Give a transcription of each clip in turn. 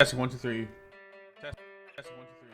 Testing 1 2 3. Testing 1 2 3.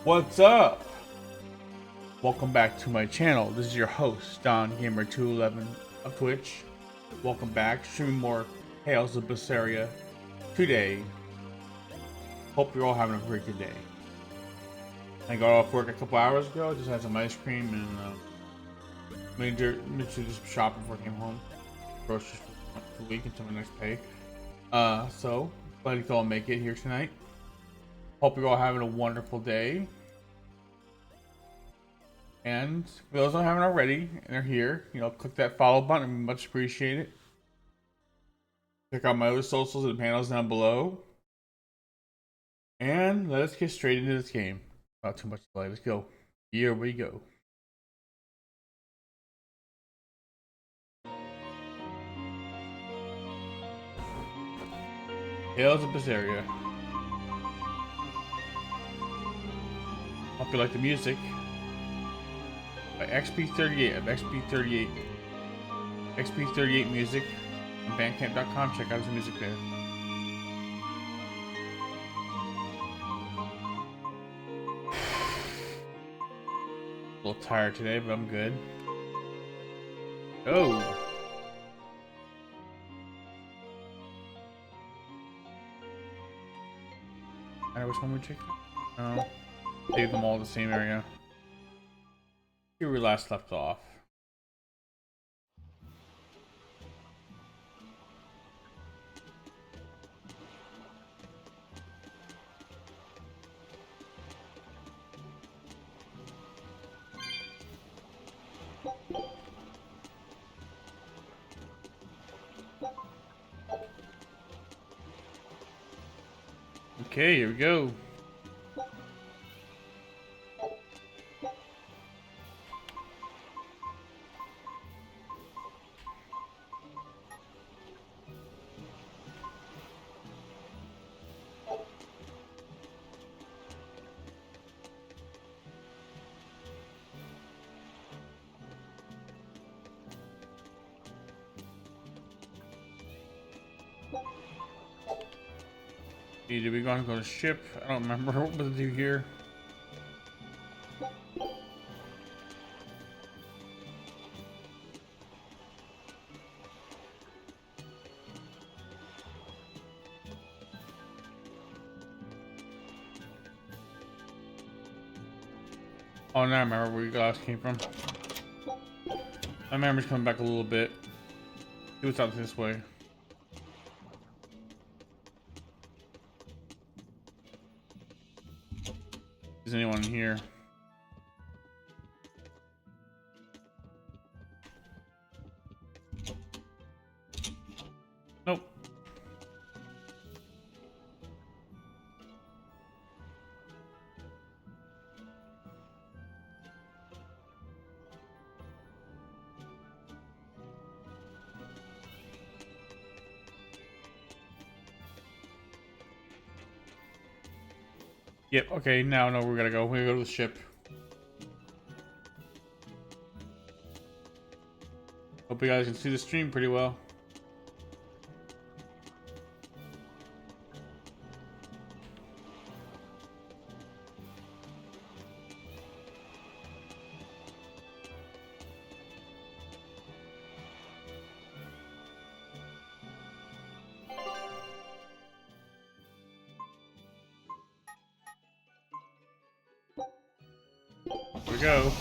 What's up? Welcome back to my channel. This is your host, Don Gamer 211 of Twitch. Welcome back. Streaming more Tales of Berseria today. Hope you're all having a great good day. I got off work a couple hours ago. Just had some ice cream and made sure to do some shopping before I came home. Groceries for the week until my next pay. So glad you could all make it here tonight. Hope you're all having a wonderful day. And for those who haven't already and are here, click that follow button. I'd much appreciate it. Check out my other socials and panels down below. And let us get straight into this game. Not too much delay. Let's go. Here we go. Tales of Berseria. Hope you like the music. By XP38 of XP38. XP38 music on bandcamp.com. Check out his music there. A little tired today, but I'm good. Oh. I know which one we checked. No. Save them all in the same area. Here we last left off. Okay, here we go. Did we go to ship? I don't remember what to do here. Oh, now I remember where you guys came from. My memory's coming back a little bit. See what's out this way. Is anyone here? Nope. Yep, okay, now I know where we gotta go. We gotta go to the ship. Hope you guys can see the stream pretty well. Here we go.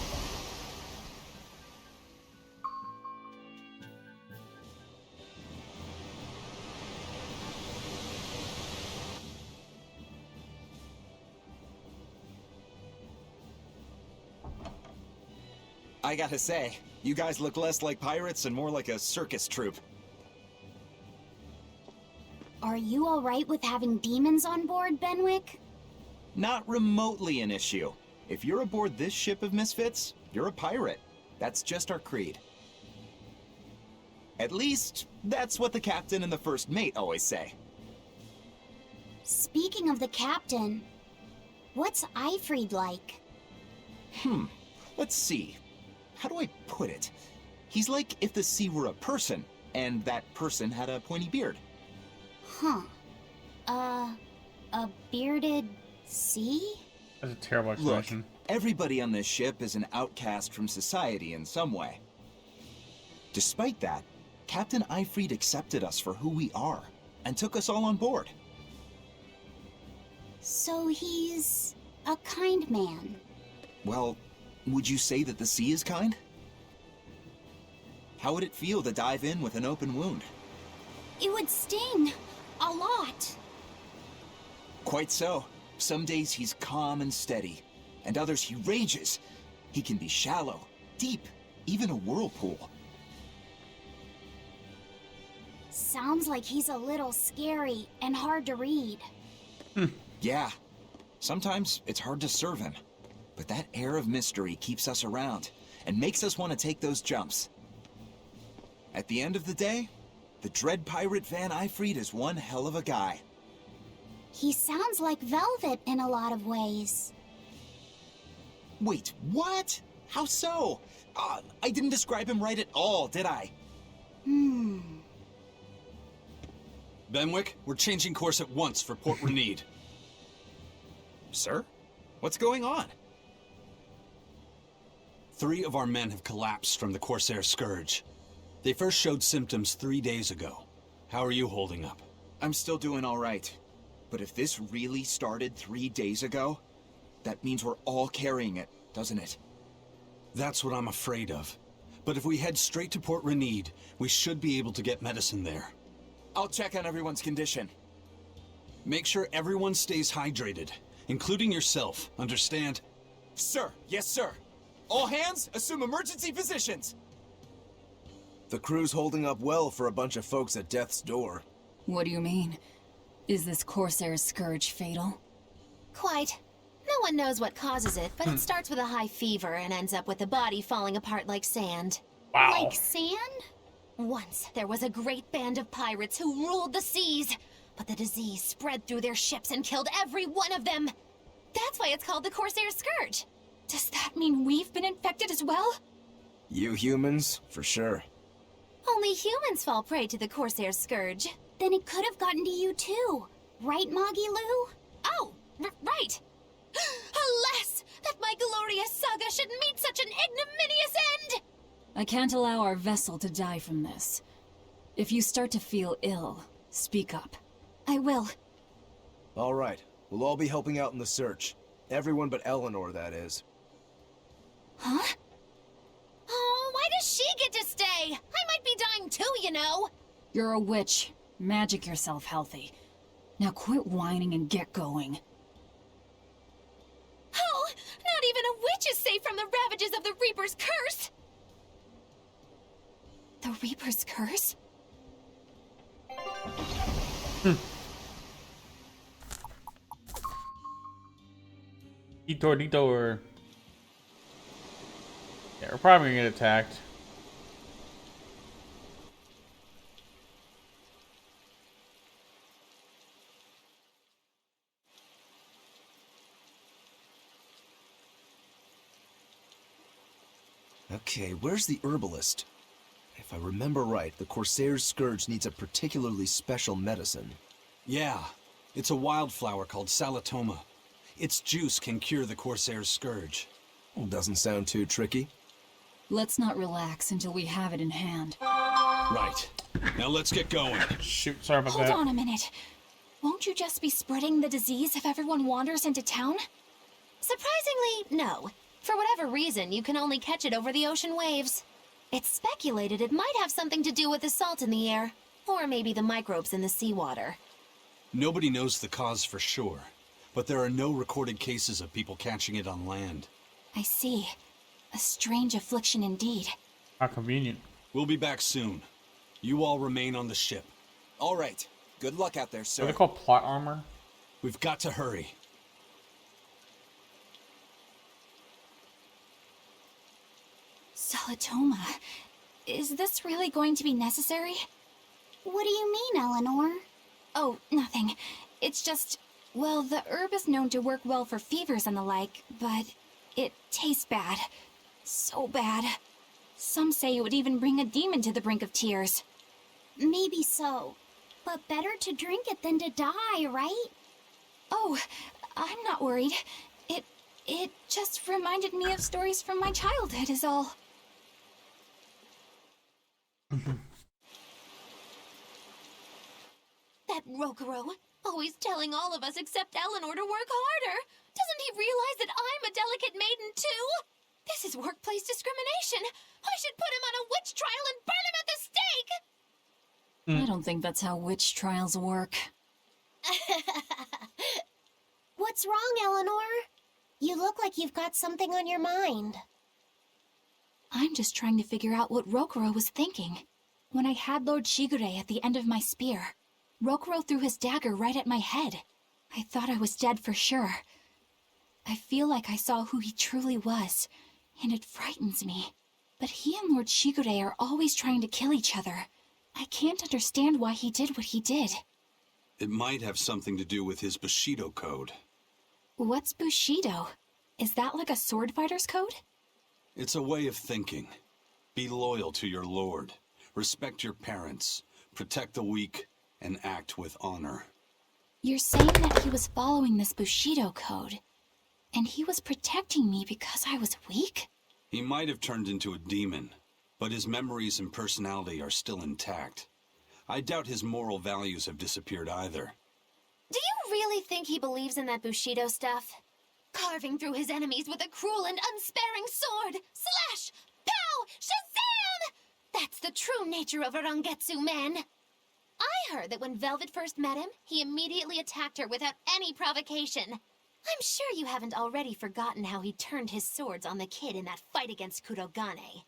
I gotta say, you guys look less like pirates and more like a circus troupe. Are you alright with having demons on board, Benwick? Not remotely an issue. If you're aboard this ship of misfits, you're a pirate. That's just our creed. At least, that's what the captain and the first mate always say. Speaking of the captain, what's Eifried like? Let's see. How do I put it? He's like if the sea were a person, and that person had a pointy beard. Huh. A bearded sea? That's a terrible Look, explanation. everybody on this ship is an outcast from society in some way. Despite that, Captain Eifried accepted us for who we are and took us all on board. So he's a kind man. Well, would you say that the sea is kind? How would it feel to dive in with an open wound? It would sting. A lot. Quite so. Some days he's calm and steady, and others he rages. He can be shallow, deep, even a whirlpool. Sounds like he's a little scary and hard to read. Yeah, sometimes it's hard to serve him, but that air of mystery keeps us around and makes us want to take those jumps. At the end of the day, the dread pirate Van Eifried is one hell of a guy. He sounds like Velvet in a lot of ways. Wait, what? How so? I didn't describe him right at all, did I? Benwick, we're changing course at once for Port Renede. Sir? What's going on? 3 of our men have collapsed from the Corsair Scourge. They first showed symptoms 3 days ago. How are you holding up? I'm still doing all right. But if this really started 3 days ago, that means we're all carrying it, doesn't it? That's what I'm afraid of. But if we head straight to Port Renede, we should be able to get medicine there. I'll check on everyone's condition. Make sure everyone stays hydrated, including yourself, understand? Sir, yes sir. All hands, assume emergency positions. The crew's holding up well for a bunch of folks at death's door. What do you mean? Is this Corsair's Scourge fatal? Quite. No one knows what causes it, but it starts with a high fever and ends up with the body falling apart like sand. Wow. Like sand? Once, there was a great band of pirates who ruled the seas, but the disease spread through their ships and killed every one of them. That's why it's called the Corsair Scourge. Does that mean we've been infected as well? You humans, for sure. Only humans fall prey to the Corsair Scourge. Then it could have gotten to you too. Right, Moggy Lou? Oh, right. Alas, that my glorious saga should meet such an ignominious end! I can't allow our vessel to die from this. If you start to feel ill, speak up. I will. All right, we'll all be helping out in the search. Everyone but Eleanor, that is. Huh? Oh, why does she get to stay? I might be dying too, you know. You're a witch. Magic yourself healthy. Now quit whining and get going. Oh, not even a witch is safe from the ravages of the Reaper's curse! The Reaper's curse? Detour. Yeah, we're probably gonna get attacked. Okay, where's the herbalist? If I remember right, the Corsair's Scourge needs a particularly special medicine. Yeah, it's a wildflower called Salatoma. Its juice can cure the Corsair's Scourge. Doesn't sound too tricky. Let's not relax until we have it in hand. Right. Now let's get going. Shoot, sorry about Hold that. on a minute. Won't you just be spreading the disease if everyone wanders into town? Surprisingly, no. For whatever reason, you can only catch it over the ocean waves. It's speculated it might have something to do with the salt in the air, or maybe the microbes in the seawater. Nobody knows the cause for sure, but there are no recorded cases of people catching it on land. I see. A strange affliction indeed. How convenient. We'll be back soon. You all remain on the ship. All right. Good luck out there, Are sir. they called plot armor? We've got to hurry. Salatoma. Is this really going to be necessary? What do you mean, Eleanor? Oh, nothing. It's just, well, the herb is known to work well for fevers and the like, but it tastes bad. So bad. Some say it would even bring a demon to the brink of tears. Maybe so. But better to drink it than to die, right? Oh, I'm not worried. It It just reminded me of stories from my childhood is all. That Rokuro, always telling all of us except Eleanor to work harder. Doesn't he realize that I'm a delicate maiden too? This is workplace discrimination. I should put him on a witch trial and burn him at the stake! I don't think that's how witch trials work. What's wrong, Eleanor? You look like you've got something on your mind. I'm just trying to figure out what Rokuro was thinking. When I had Lord Shigure at the end of my spear, Rokuro threw his dagger right at my head. I thought I was dead for sure. I feel like I saw who he truly was, and it frightens me. But he and Lord Shigure are always trying to kill each other. I can't understand why he did what he did. It might have something to do with his Bushido code. What's Bushido? Is that like a sword fighter's code? It's a way of thinking. Be loyal to your lord. Respect your parents. Protect the weak. And act with honor. You're saying that he was following this Bushido code, and he was protecting me because I was weak? He might have turned into a demon, but his memories and personality are still intact. I doubt his moral values have disappeared either. Do you really think he believes in that Bushido stuff? Carving through his enemies with a cruel and unsparing sword! Slash! Pow! Shazam! That's the true nature of a Rangetsu man! I heard that when Velvet first met him, he immediately attacked her without any provocation. I'm sure you haven't already forgotten how he turned his swords on the kid in that fight against Kurogane.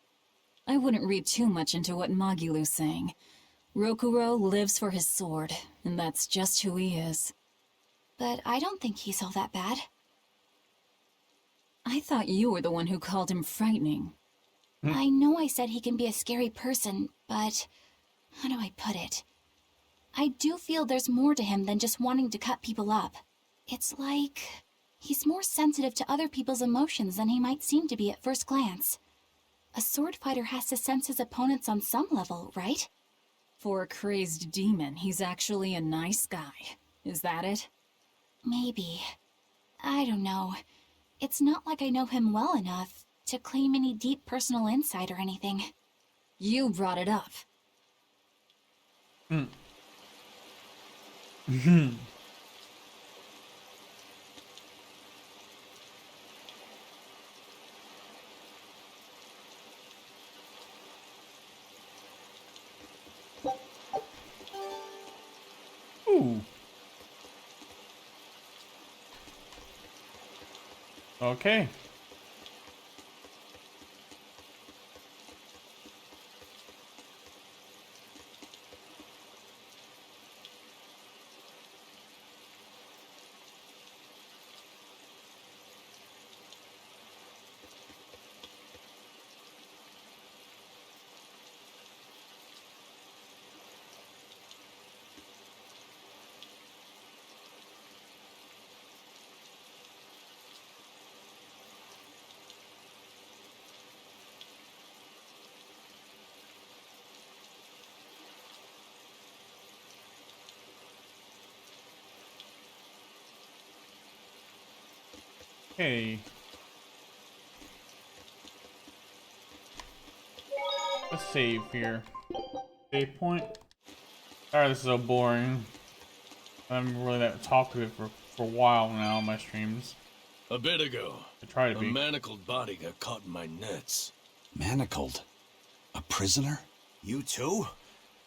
I wouldn't read too much into what Magilu's saying. Rokuro lives for his sword, and that's just who he is. But I don't think he's all that bad. I thought you were the one who called him frightening. I know I said he can be a scary person, but how do I put it? I do feel there's more to him than just wanting to cut people up. It's like he's more sensitive to other people's emotions than he might seem to be at first glance. A sword fighter has to sense his opponents on some level, right? For a crazed demon, he's actually a nice guy. Is that it? Maybe. I don't know. It's not like I know him well enough to claim any deep personal insight or anything. You brought it up. Ooh. Okay. Okay. Let's save here. Save point. Alright, this is so boring. I'm really that talkative for a while now on my streams. A bit ago, I try to a be. manacled body got caught in my nets. Manacled? A prisoner? You too?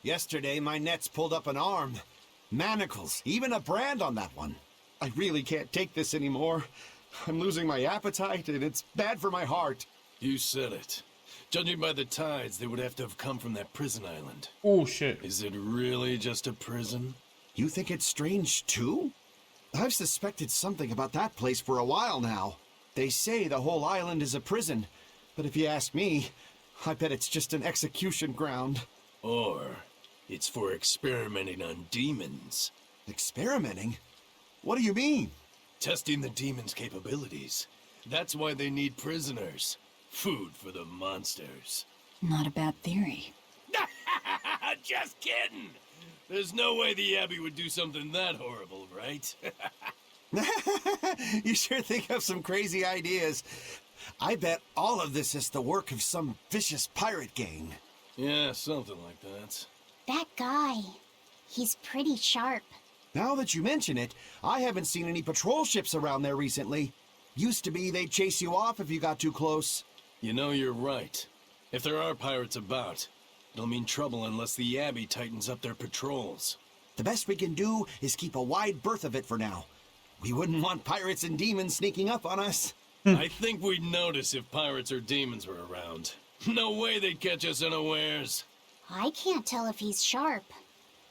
Yesterday, my nets pulled up an arm. Manacles, even a brand on that one. I really can't take this anymore. I'm losing my appetite, and it's bad for my heart. You said it. Judging by the tides, they would have to have come from that prison island. Oh shit. Is it really just a prison? You think it's strange, too? I've suspected something about that place for a while now. They say the whole island is a prison, but if you ask me, I bet it's just an execution ground. Or it's for experimenting on demons. Experimenting? What do you mean? Testing the demons' capabilities. That's why they need prisoners. Food for the monsters. Not a bad theory. Just kidding! There's no way the Abbey would do something that horrible, right? You sure think of some crazy ideas. I bet all of this is the work of some vicious pirate gang. Yeah, something like that. That guy. He's pretty sharp. Now that you mention it, I haven't seen any patrol ships around there recently. Used to be they'd chase you off if you got too close. You know, you're right. If there are pirates about, it'll mean trouble unless the Abbey tightens up their patrols. The best we can do is keep a wide berth of it for now. We wouldn't want pirates and demons sneaking up on us. I think we'd notice if pirates or demons were around. No way they'd catch us unawares. I can't tell if he's sharp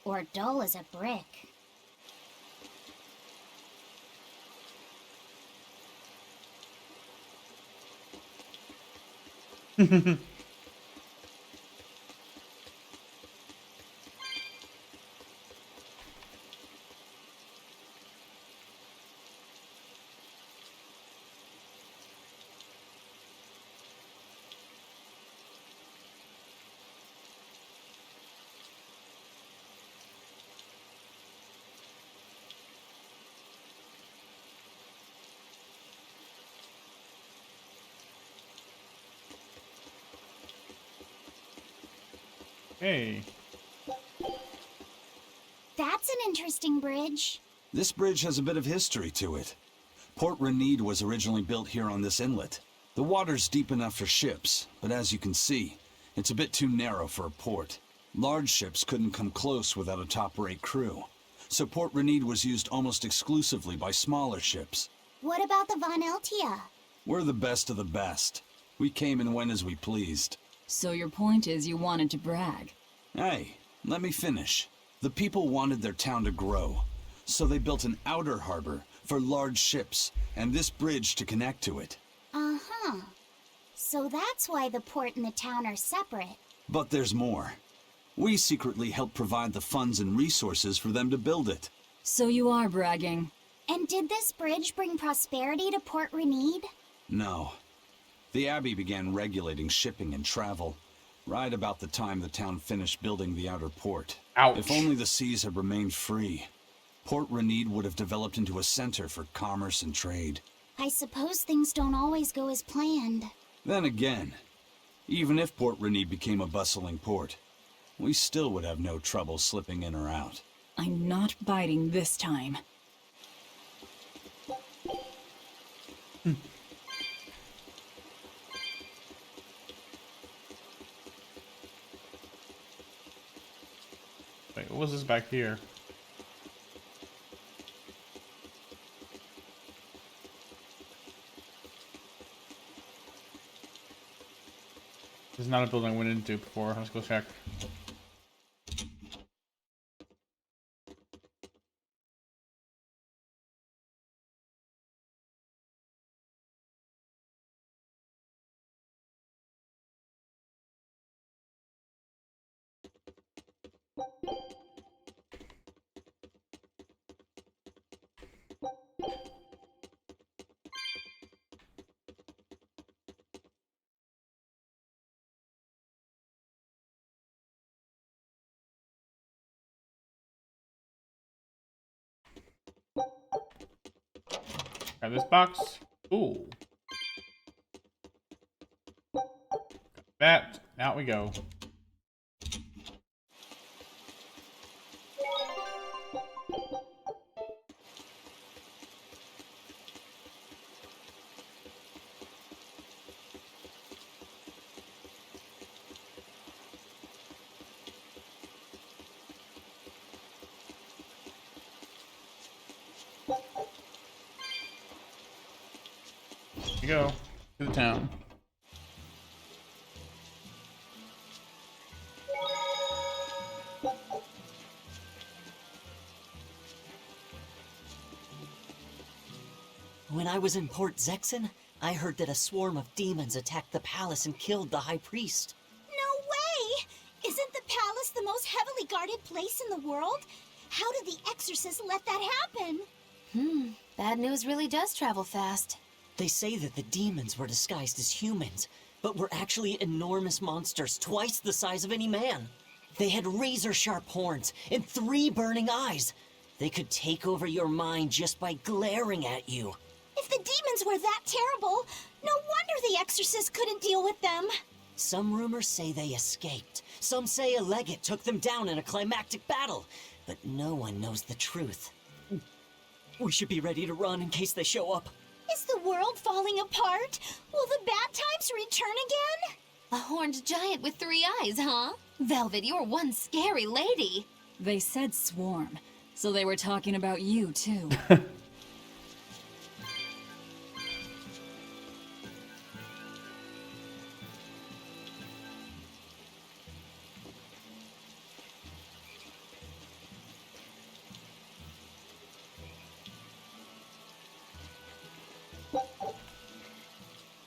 or dull as a brick. Hey. That's an interesting bridge. This bridge has a bit of history to it. Port Renede was originally built here on this inlet. The water's deep enough for ships, but as you can see, it's a bit too narrow for a port. Large ships couldn't come close without a top-rate crew, so Port Renede was used almost exclusively by smaller ships. What about the Von Eltia? We're the best of the best. We came and went as we pleased. So your point is you wanted to brag? Hey, let me finish. The people wanted their town to grow, so they built an outer harbor for large ships, and this bridge to connect to it. Uh-huh. So that's why the port and the town are separate. But there's more. We secretly helped provide the funds and resources for them to build it. So you are bragging. And did this bridge bring prosperity to Port Renede? No. The Abbey began regulating shipping and travel, right about the time the town finished building the outer port. Ouch. If only the seas had remained free, Port Renede would have developed into a center for commerce and trade. I suppose things don't always go as planned. Then again, even if Port Renede became a bustling port, we still would have no trouble slipping in or out. I'm not biting this time. Wait, what was this back here? This is not a building I went into before. Let's go check. Grab this box. Ooh. Got that. Out we go. Here we go. To the town. When I was in Port Zexen, I heard that a swarm of demons attacked the palace and killed the High Priest. No way! Isn't the palace the most heavily guarded place in the world? How did the exorcist let that happen? Bad news really does travel fast. They say that the demons were disguised as humans, but were actually enormous monsters twice the size of any man. They had razor-sharp horns and 3 burning eyes. They could take over your mind just by glaring at you. If the demons were that terrible, no wonder the exorcist couldn't deal with them. Some rumors say they escaped. Some say a legate took them down in a climactic battle. But no one knows the truth. We should be ready to run in case they show up. Is the world falling apart? Will the bad times return again? A horned giant with 3 eyes, huh? Velvet, you're one scary lady. They said swarm, so they were talking about you, too.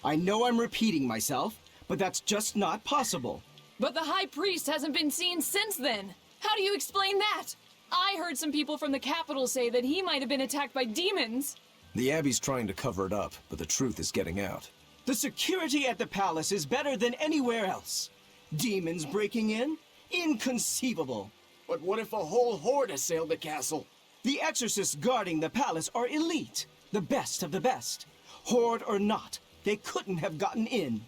I know I'm repeating myself, but that's just not possible. But the High Priest hasn't been seen since then. How do you explain that? I heard some people from the capital say that he might have been attacked by demons. The Abbey's trying to cover it up, but the truth is getting out. The security at the palace is better than anywhere else. Demons breaking in? Inconceivable. But what if a whole horde assailed the castle? The exorcists guarding the palace are elite, the best of the best. Horde or not, they couldn't have gotten in.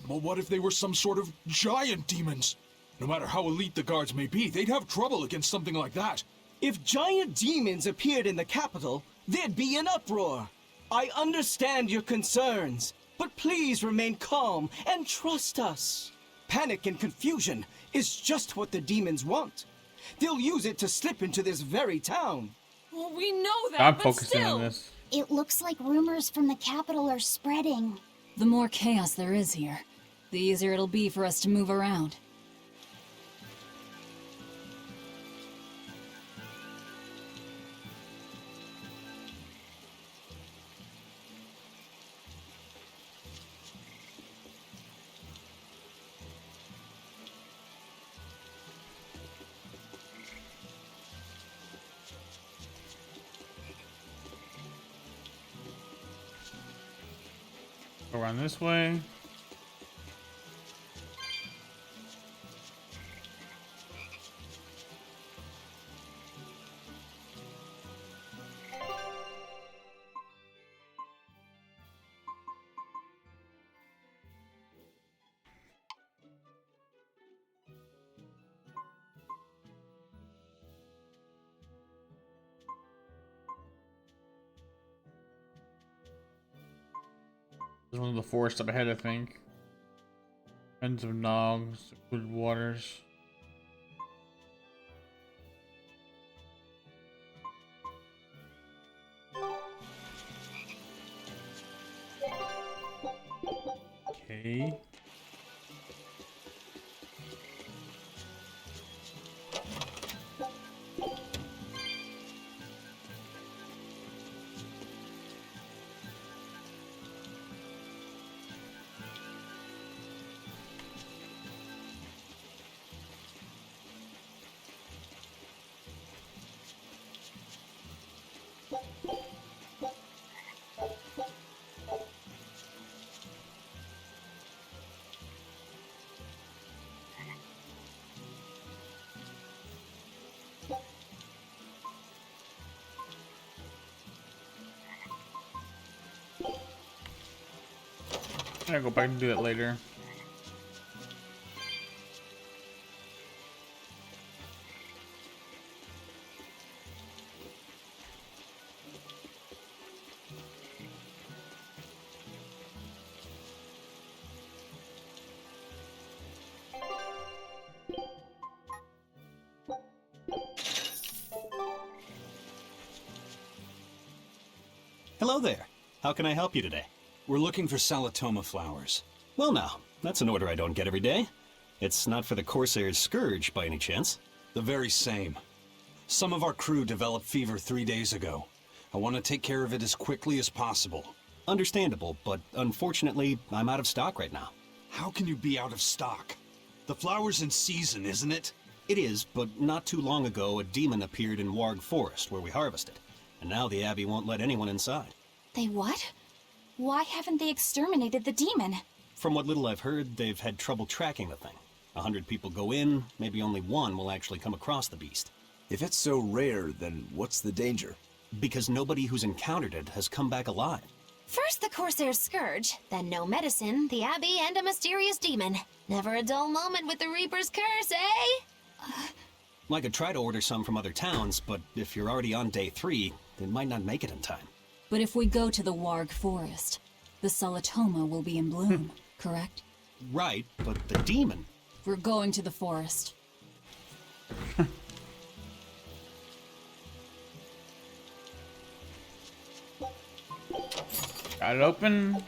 But what if they were some sort of giant demons? No matter how elite the guards may be, they'd have trouble against something like that. If giant demons appeared in the capital, there'd be an uproar. I understand your concerns, but please remain calm and trust us. Panic and confusion is just what the demons want. They'll use it to slip into this very town. Well, we know that, I'm but focusing still. on this. It looks like rumors from the capital are spreading. The more chaos there is here, the easier it'll be for us to move around. Around this way. There's one of the forest up ahead, I think. Ends of Nogs, secluded waters. Okay. I'll go back and do that later. Hello there. How can I help you today? We're looking for Salatoma flowers. Well now, that's an order I don't get every day. It's not for the Corsair's Scourge, by any chance? The very same. Some of our crew developed fever 3 days ago. I want to take care of it as quickly as possible. Understandable, but unfortunately, I'm out of stock right now. How can you be out of stock? The flower's in season, isn't it? It is, but not too long ago, a demon appeared in Warg Forest, where we harvested. And now the Abbey won't let anyone inside. They what? Why haven't they exterminated the demon? From what little I've heard, they've had trouble tracking the thing. 100 people go in, maybe only one will actually come across the beast. If it's so rare, then what's the danger? Because nobody who's encountered it has come back alive. First the Corsair's Scourge, then no medicine, the Abbey, and a mysterious demon. Never a dull moment with the Reaper's Curse, eh? I could try to order some from other towns, but if you're already on day 3, they might not make it in time. But if we go to the Warg Forest, the Solatoma will be in bloom, correct? Right, but the demon... We're going to the forest. Got it open.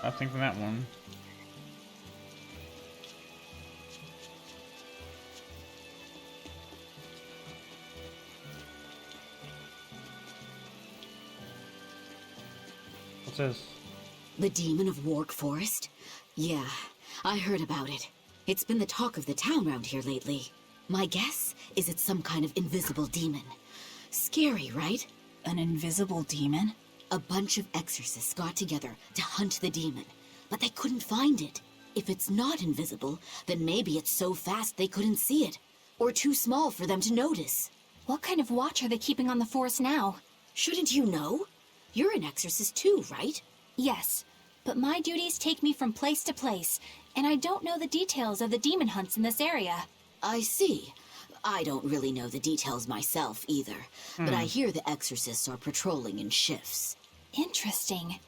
Nothing from that one. What's this? The demon of Warg Forest? Yeah, I heard about it. It's been the talk of the town around here lately. My guess is it's some kind of invisible demon. Scary, right? An invisible demon? A bunch of exorcists got together to hunt the demon, but they couldn't find it. If it's not invisible, then maybe it's so fast they couldn't see it, or too small for them to notice. What kind of watch are they keeping on the forest now? Shouldn't you know? You're an exorcist too, right? Yes, but my duties take me from place to place, and I don't know the details of the demon hunts in this area. I see. I don't really know the details myself either, but I hear the exorcists are patrolling in shifts. Interesting.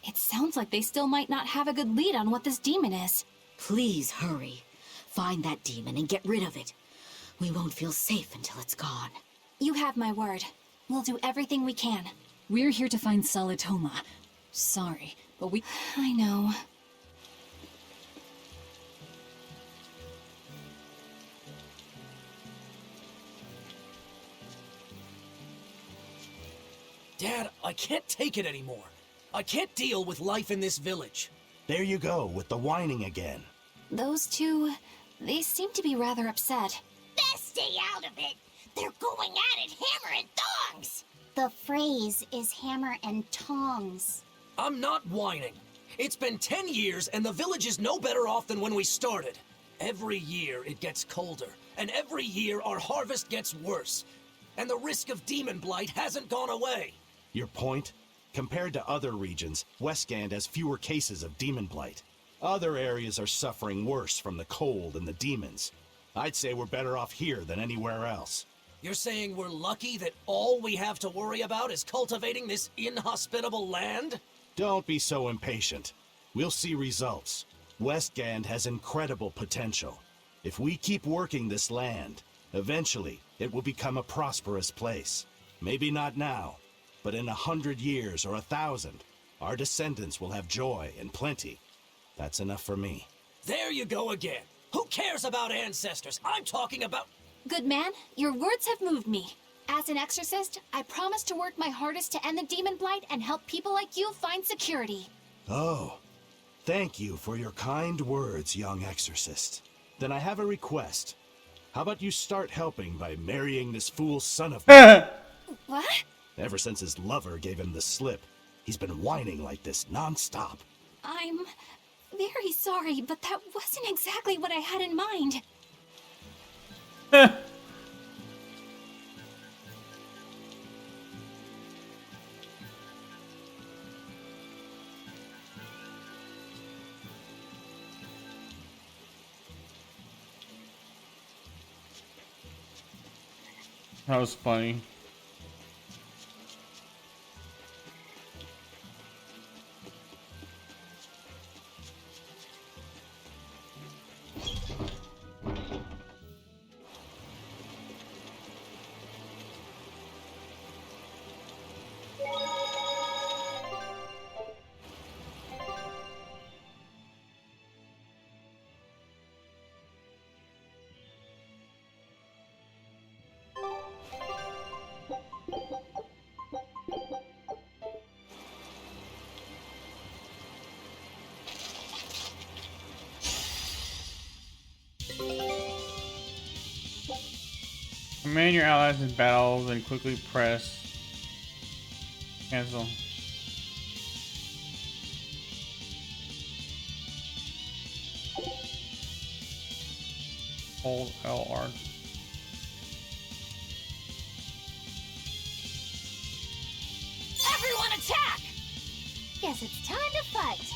It sounds like they still might not have a good lead on what this demon is. Please hurry. Find that demon and get rid of it. We won't feel safe until it's gone. You have my word. We'll do everything we can. We're here to find Solatoma. Sorry, but we... I know. Dad, I can't take it anymore. I can't deal with life in this village. There you go, with the whining again. Those two, they seem to be rather upset. Best stay out of it. They're going at it hammer and tongs. The phrase is hammer and tongs. I'm not whining. It's been 10 years and the village is no better off than when we started. Every year it gets colder, and every year our harvest gets worse. And the risk of demon blight hasn't gone away. Your point? Compared to other regions, Westgand has fewer cases of demon blight. Other areas are suffering worse from the cold and the demons. I'd say we're better off here than anywhere else. You're saying we're lucky that all we have to worry about is cultivating this inhospitable land? Don't be so impatient. We'll see results. Westgand has incredible potential. If we keep working this land, eventually it will become a prosperous place. Maybe not now, but in 100 years or 1,000, our descendants will have joy and plenty. That's enough for me. There you go again. Who cares about ancestors? I'm talking about... Good man, your words have moved me. As an exorcist, I promise to work my hardest to end the demon blight and help people like you find security. Oh, thank you for your kind words, young exorcist. Then I have a request. How about you start helping by marrying this fool's son of... What? Ever since his lover gave him the slip, he's been whining like this non-stop. I'm very sorry, but that wasn't exactly what I had in mind. That was funny. Command your allies in battles and quickly press cancel. Hold LR. Everyone attack! Guess it's time to fight.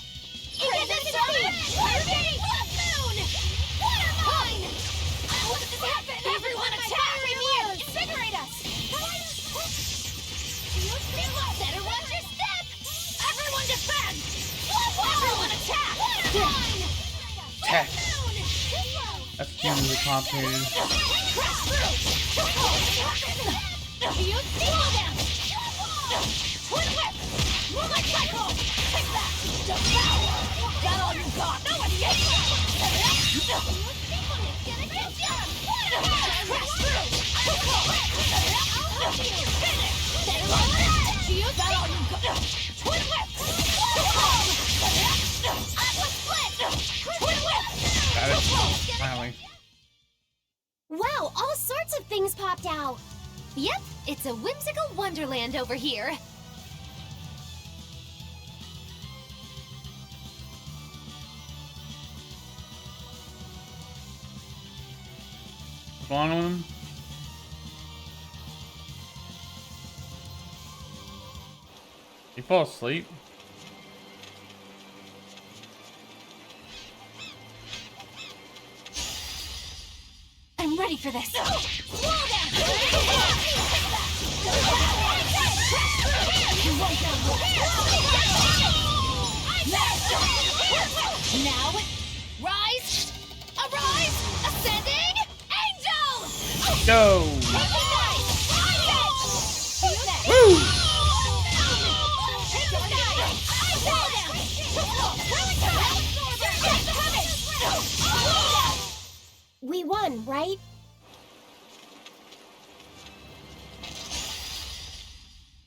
Presence summon! Hurricane! Blood moon! Water mine! How did this happen? Everyone attack! Premier! Invigorate us! Better watch your step! Everyone defend! Everyone attack! Water mine! Attack. That's extremely complicated. Crash through! You steal them! Twin whip! Moonlight cycle! Take that! Devour! Got all you got! No escape! Gonna get ya! Crash through! Finish! You got all you got! Twin whip! Aqua split! Twin whip! Got it. Finally. Wow, all sorts of things popped out. Yep, it's a whimsical wonderland over here. What's going on with him? He fall asleep? I'm ready for this. Now, rise, arise, ascending, angel! Go! Woo! We won, right?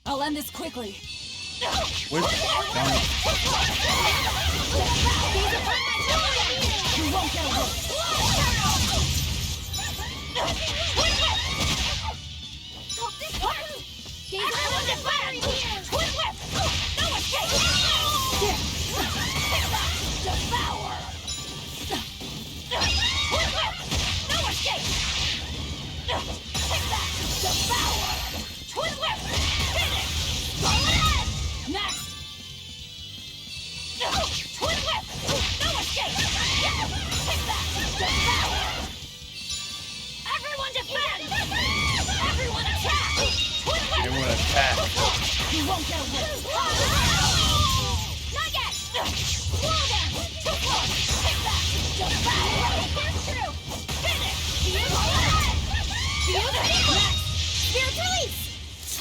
I'll end this quickly. Which? You won't get away. Everyone defend! Twin whip! No escape! Devour! Twin whip! No escape! Devour! Twin whip! Finish! Go ahead! Next! Twin whip! No escape! Devour! Everyone defend! Everyone attack! Twin whip! Everyone attack. You won't get away! Not yet! Slow down! Too close! Take that! Devour! Here's true! Finish! You go ahead! You next! Spirit release!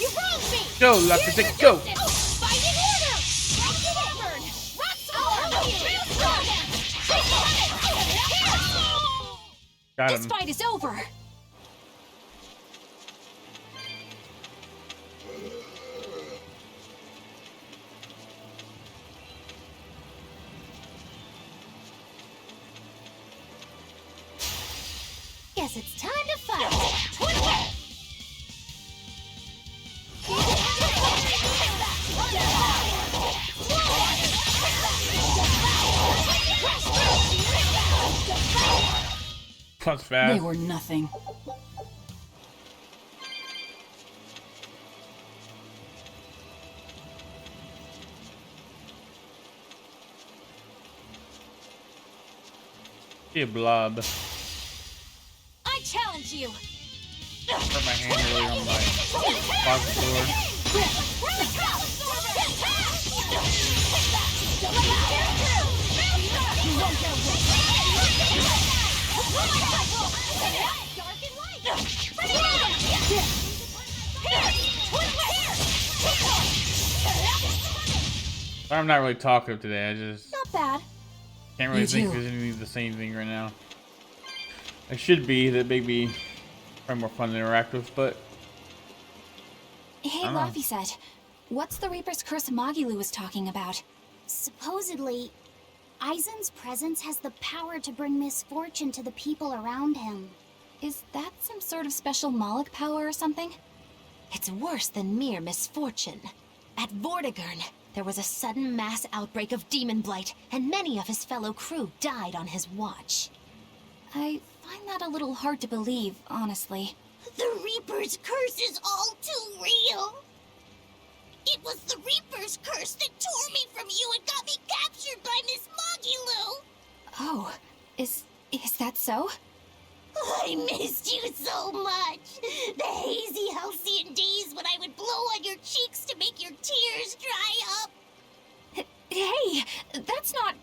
You wronged me! Go, Leopard, go! Fighting order! Rock burn! Rock storm! Real strong! Got This him. fight is over. Guess it's time to fight! Twin whip! That's fast. They were nothing. Be a blob. I challenge you. Put my hand really on my closet door. I'm not really talkative today. I just Not bad. can't really You think too. there's anything to say anything right now. I should be. That may be probably more fun to interact with, but Hey, I don't know. Laffy said, what's the Reaper's Curse Magilu was talking about? Supposedly, Aizen's presence has the power to bring misfortune to the people around him. Is that some sort of special Moloch power or something? It's worse than mere misfortune. At Vortigern, there was a sudden mass outbreak of demon blight, and many of his fellow crew died on his watch. I find that a little hard to believe, honestly. The Reaper's curse is all too real. It was the Reaper's curse that tore me from you and got me captured by Miss Mogulu. Oh, is that so? I missed you so much. The hazy halcyon days when I would blow on your cheeks to make your tears dry up. Hey, that's not...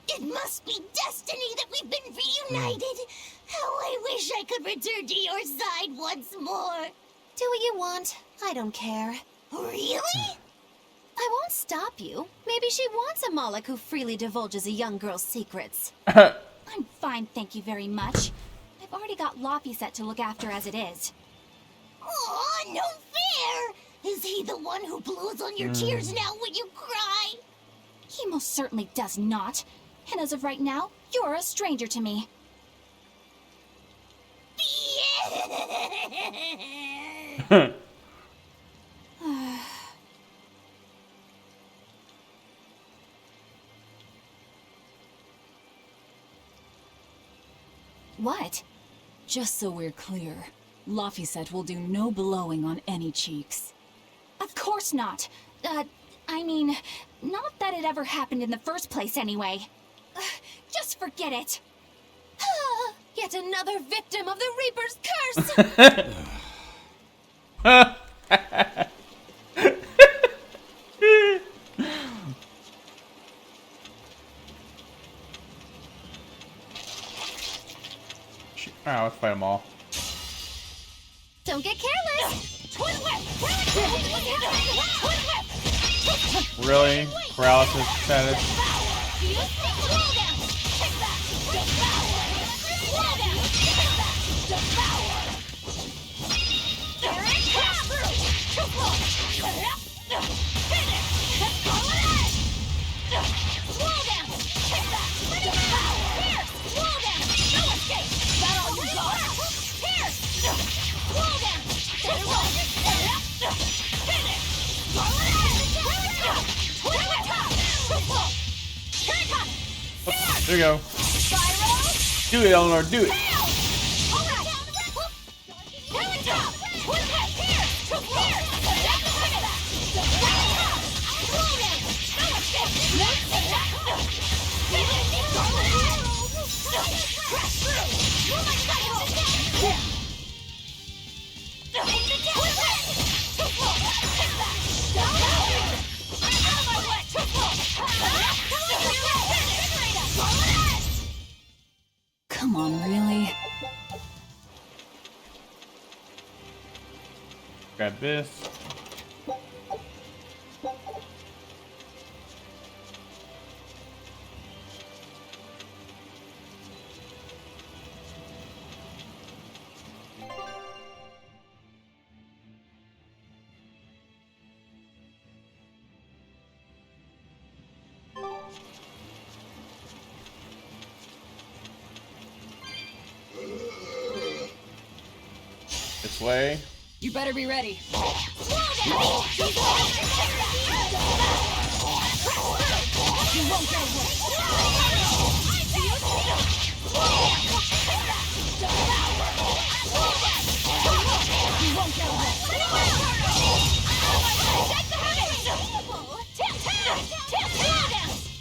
It must be destiny that we've been reunited. How I wish I could return to your side once more. Do what you want. I don't care. Really? I won't stop you. Maybe she wants a Moloch who freely divulges a young girl's secrets. I'm fine, thank you very much. I've already got Laphicet to look after as it is. Aw, no fair! Is he the one who blows on your tears now when you cry? He most certainly does not. And as of right now, you're a stranger to me. What? Just so we're clear, Laphicet will do no blowing on any cheeks. Of course not. I mean, not that it ever happened in the first place anyway. Just forget it. Yet another victim of the Reaper's curse! Alright, let's fight them all. Don't get careless! Twin whip! Really? Paralysis status? There you go. Do it, Eleanor, do it. Come on, really? Grab this. This way. You better be ready.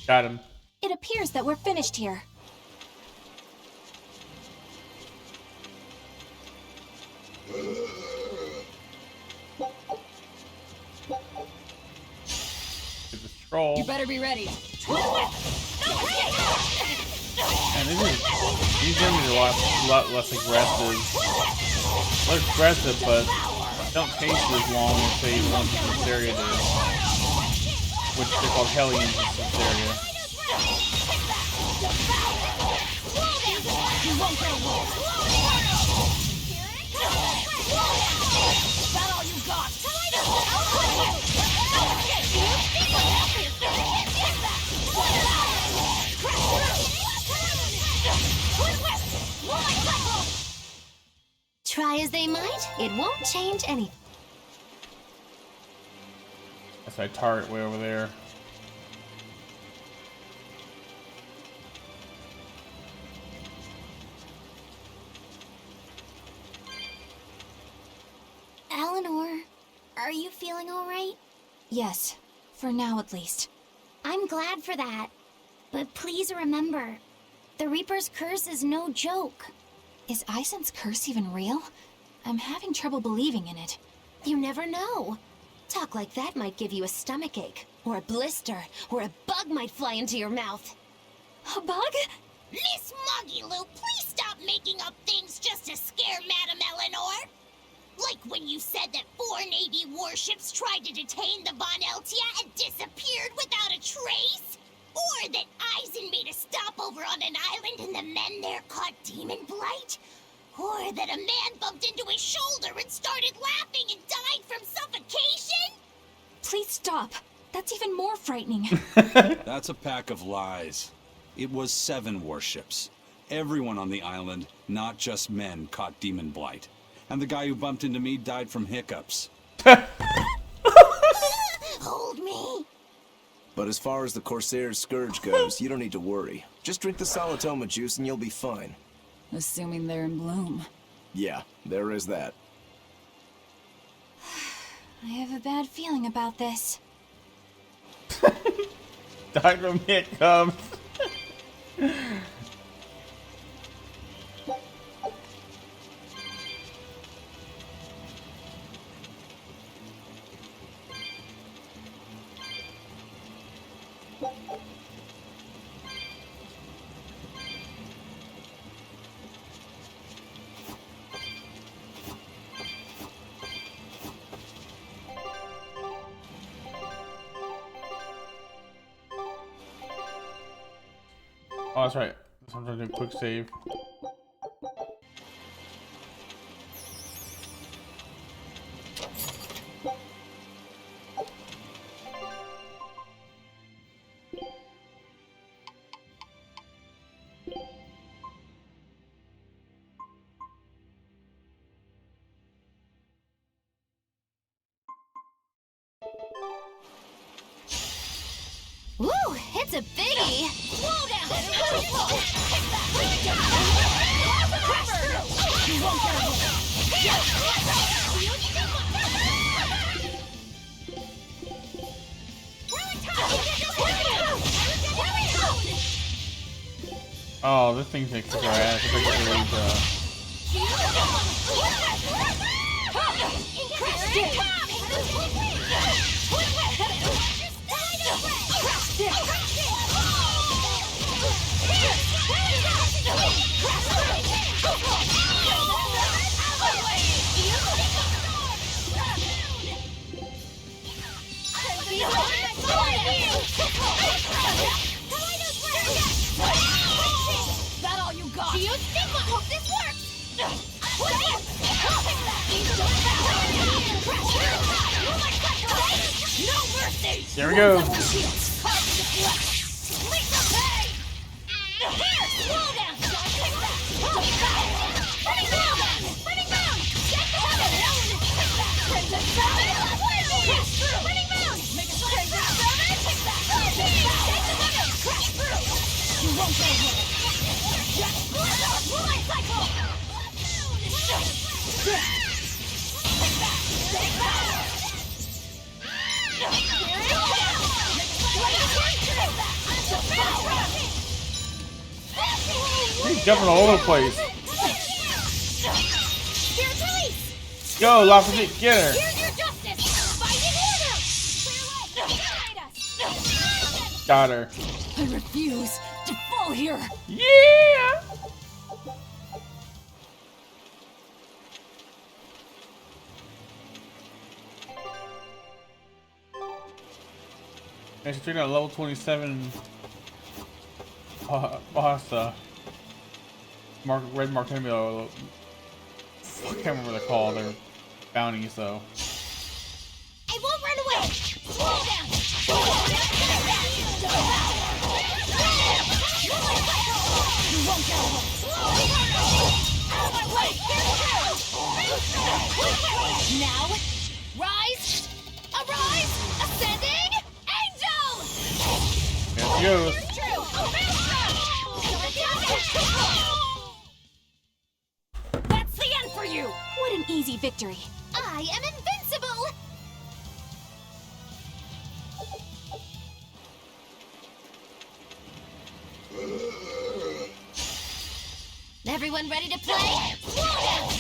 Got him. It appears that we're finished here. Get the scroll. You better be ready. And these enemies are a lot less aggressive. They're aggressive, but don't taste as long as say the ones in Berseria did. Which they're called Hellions in Berseria. Try as they might, it won't change anything. That's my target way over there. Are you feeling alright? Yes, for now at least. I'm glad for that. But please remember, the Reaper's curse is no joke. Is Aizen's curse even real? I'm having trouble believing in it. You never know. Talk like that might give you a stomachache, or a blister, or a bug might fly into your mouth. A bug? Miss Muggyloo, please stop making up things just to scare Madame Eleanor. Like when you said that 4 Navy warships tried to detain the Von Eltia and disappeared without a trace? Or that Aizen made a stopover on an island and the men there caught demon blight? Or that a man bumped into his shoulder and started laughing and died from suffocation? Please stop. That's even more frightening. That's a pack of lies. It was 7 warships. Everyone on the island, not just men, caught demon blight. And the guy who bumped into me died from hiccups. Hold me. But as far as the Corsair's Scourge goes, you don't need to worry. Just drink the Solitoma juice and you'll be fine. Assuming they're in bloom. Yeah, there is that. I have a bad feeling about this. Died from hiccups. Oh, that's right. I'm trying to do a quick save. Woo, it's a biggie! Slow down! You won't get Oh, this thing takes our ass. It's like That all you got? Do you think I hope this works? No mercy! There we go. He's jumping all over the place. Go, Lafayette, get her. Got her. I refuse to fall here. Yeah. Next trade on level 27 boss red mark enemy. I can't remember what they're called. They're bounties though. I won't run away! Slow down! You won't get away! Out of my way! Now, rise! Arise! Ascending! Angel! There she goes. That's the end for you! What an easy victory. I am invincible! Everyone ready to play? Slow down!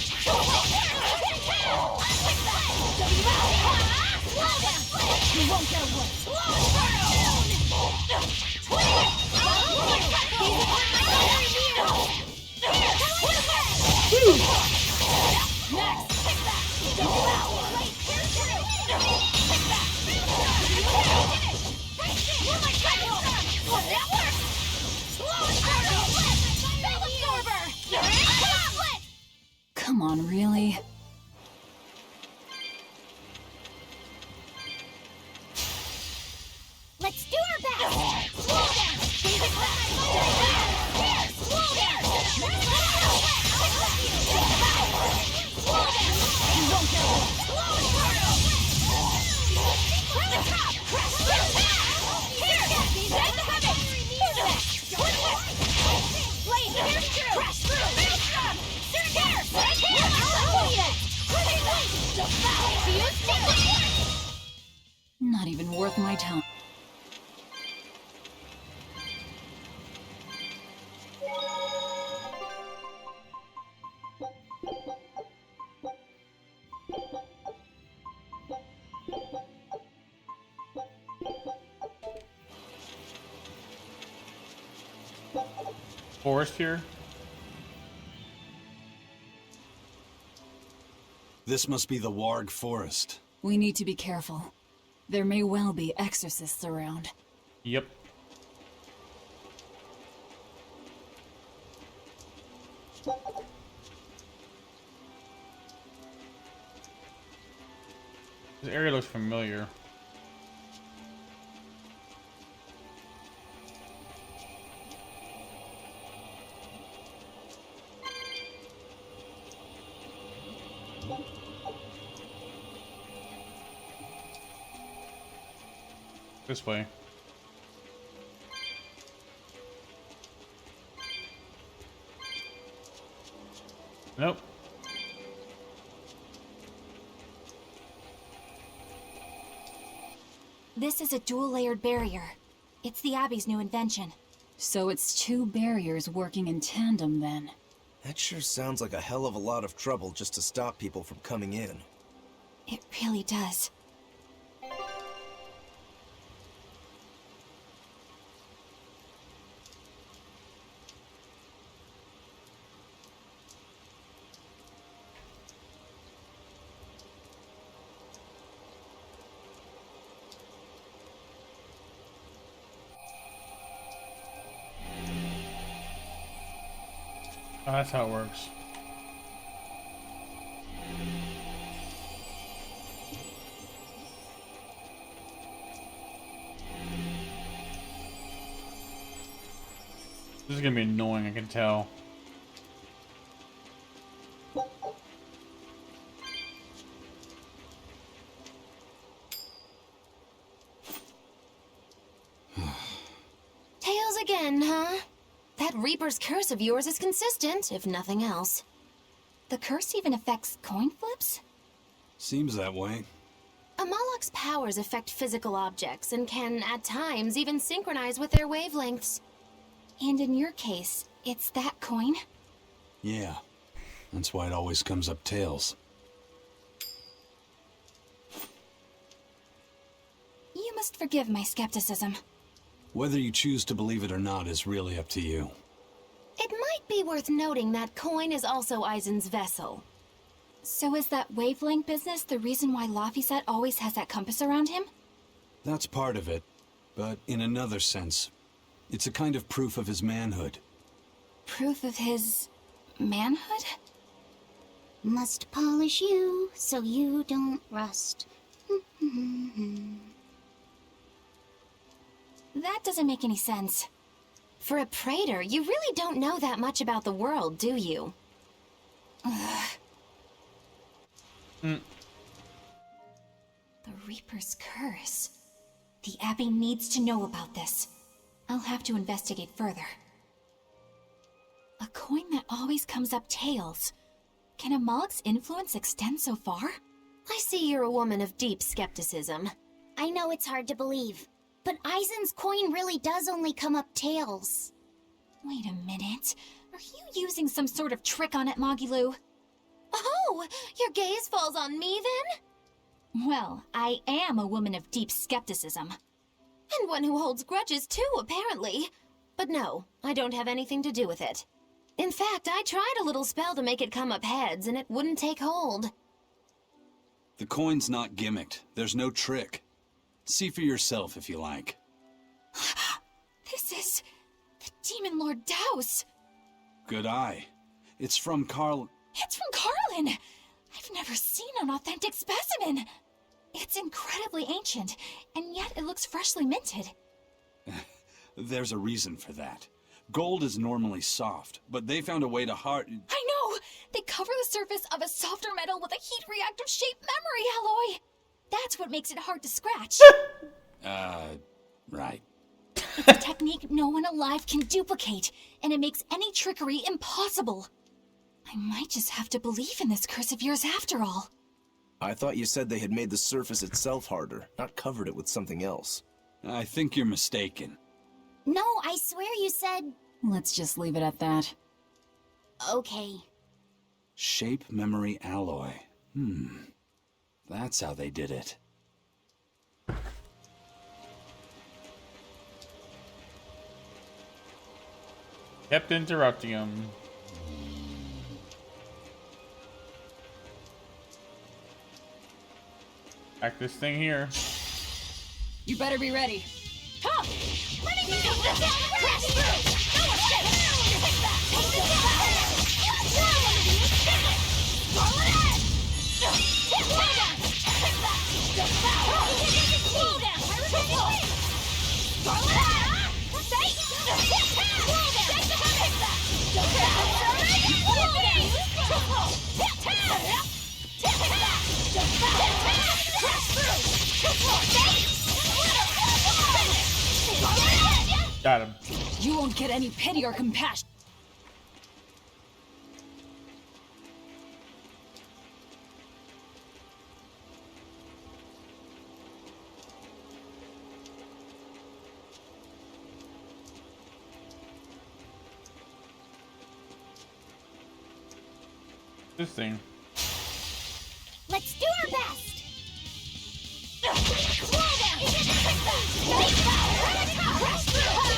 You won't get away! Come on, really? Let's do our best! Slow down! Slow down! You won't get away! From the top! Crash through! Here! Take the heavy! Who's next? Blade! Here's true! Crash through! Here! Right here! Not even worth my time. Forest here. This must be the Warg Forest. We need to be careful. There may well be exorcists around. Yep. This area looks familiar. This way. Nope. This is a dual-layered barrier. It's the Abbey's new invention. So it's two barriers working in tandem, then. That sure sounds like a hell of a lot of trouble just to stop people from coming in. It really does. Oh, that's how it works. This is gonna be annoying, I can tell. Tails again, huh? That Reaper's curse of yours is consistent, if nothing else. The curse even affects coin flips? Seems that way. Amalok's powers affect physical objects and can, at times, even synchronize with their wavelengths. And in your case, it's that coin? Yeah. That's why it always comes up tails. You must forgive my skepticism. Whether you choose to believe it or not is really up to you. It might be worth noting that coin is also Eisen's vessel. So is that wavelength business the reason why Laphicet always has that compass around him? That's part of it, but in another sense, it's a kind of proof of his manhood. Proof of his manhood? Must polish you so you don't rust. That doesn't make any sense. For a praetor, you really don't know that much about the world, do you? The Reaper's curse. The Abbey needs to know about this. I'll have to investigate further. A coin that always comes up tails. Can Amalek's influence extend so far? I see you're a woman of deep skepticism. I know it's hard to believe, but Eisen's coin really does only come up tails. Wait a minute. Are you using some sort of trick on it, Magilu? Oh, your gaze falls on me then? Well, I am a woman of deep skepticism. And one who holds grudges too, apparently. But no, I don't have anything to do with it. In fact, I tried a little spell to make it come up heads, and it wouldn't take hold. The coin's not gimmicked. There's no trick. See for yourself if you like. This is the Demon Lord Daos. Good eye. It's from Carl... It's from Carlin! I've never seen an authentic specimen! It's incredibly ancient, and yet it looks freshly minted. There's a reason for that. Gold is normally soft, but they found a way to hard... I know! They cover the surface of a softer metal with a heat-reactive shaped memory alloy! That's what makes it hard to scratch. Right. It's a technique no one alive can duplicate, and it makes any trickery impossible. I might just have to believe in this curse of yours after all. I thought you said they had made the surface itself harder, not covered it with something else. I think you're mistaken. No, I swear you said... Let's just leave it at that. Okay. Shape memory alloy. That's how they did it. Kept interrupting him. Back this thing here. You better be ready. Come! Let me go! Crash through! No escape! Take that! Take this! Roll it in! Tip down! Take that! Slow down! Triple! Roll it in! Stay! Tip down! Take the head! Take that! Slow down! Triple! Tip down! Tip that! Tip down! Crash through! Triple! Stay! Got him. You won't get any pity or compassion. This thing. Let's do our best! Slow down! Take that! Crash through!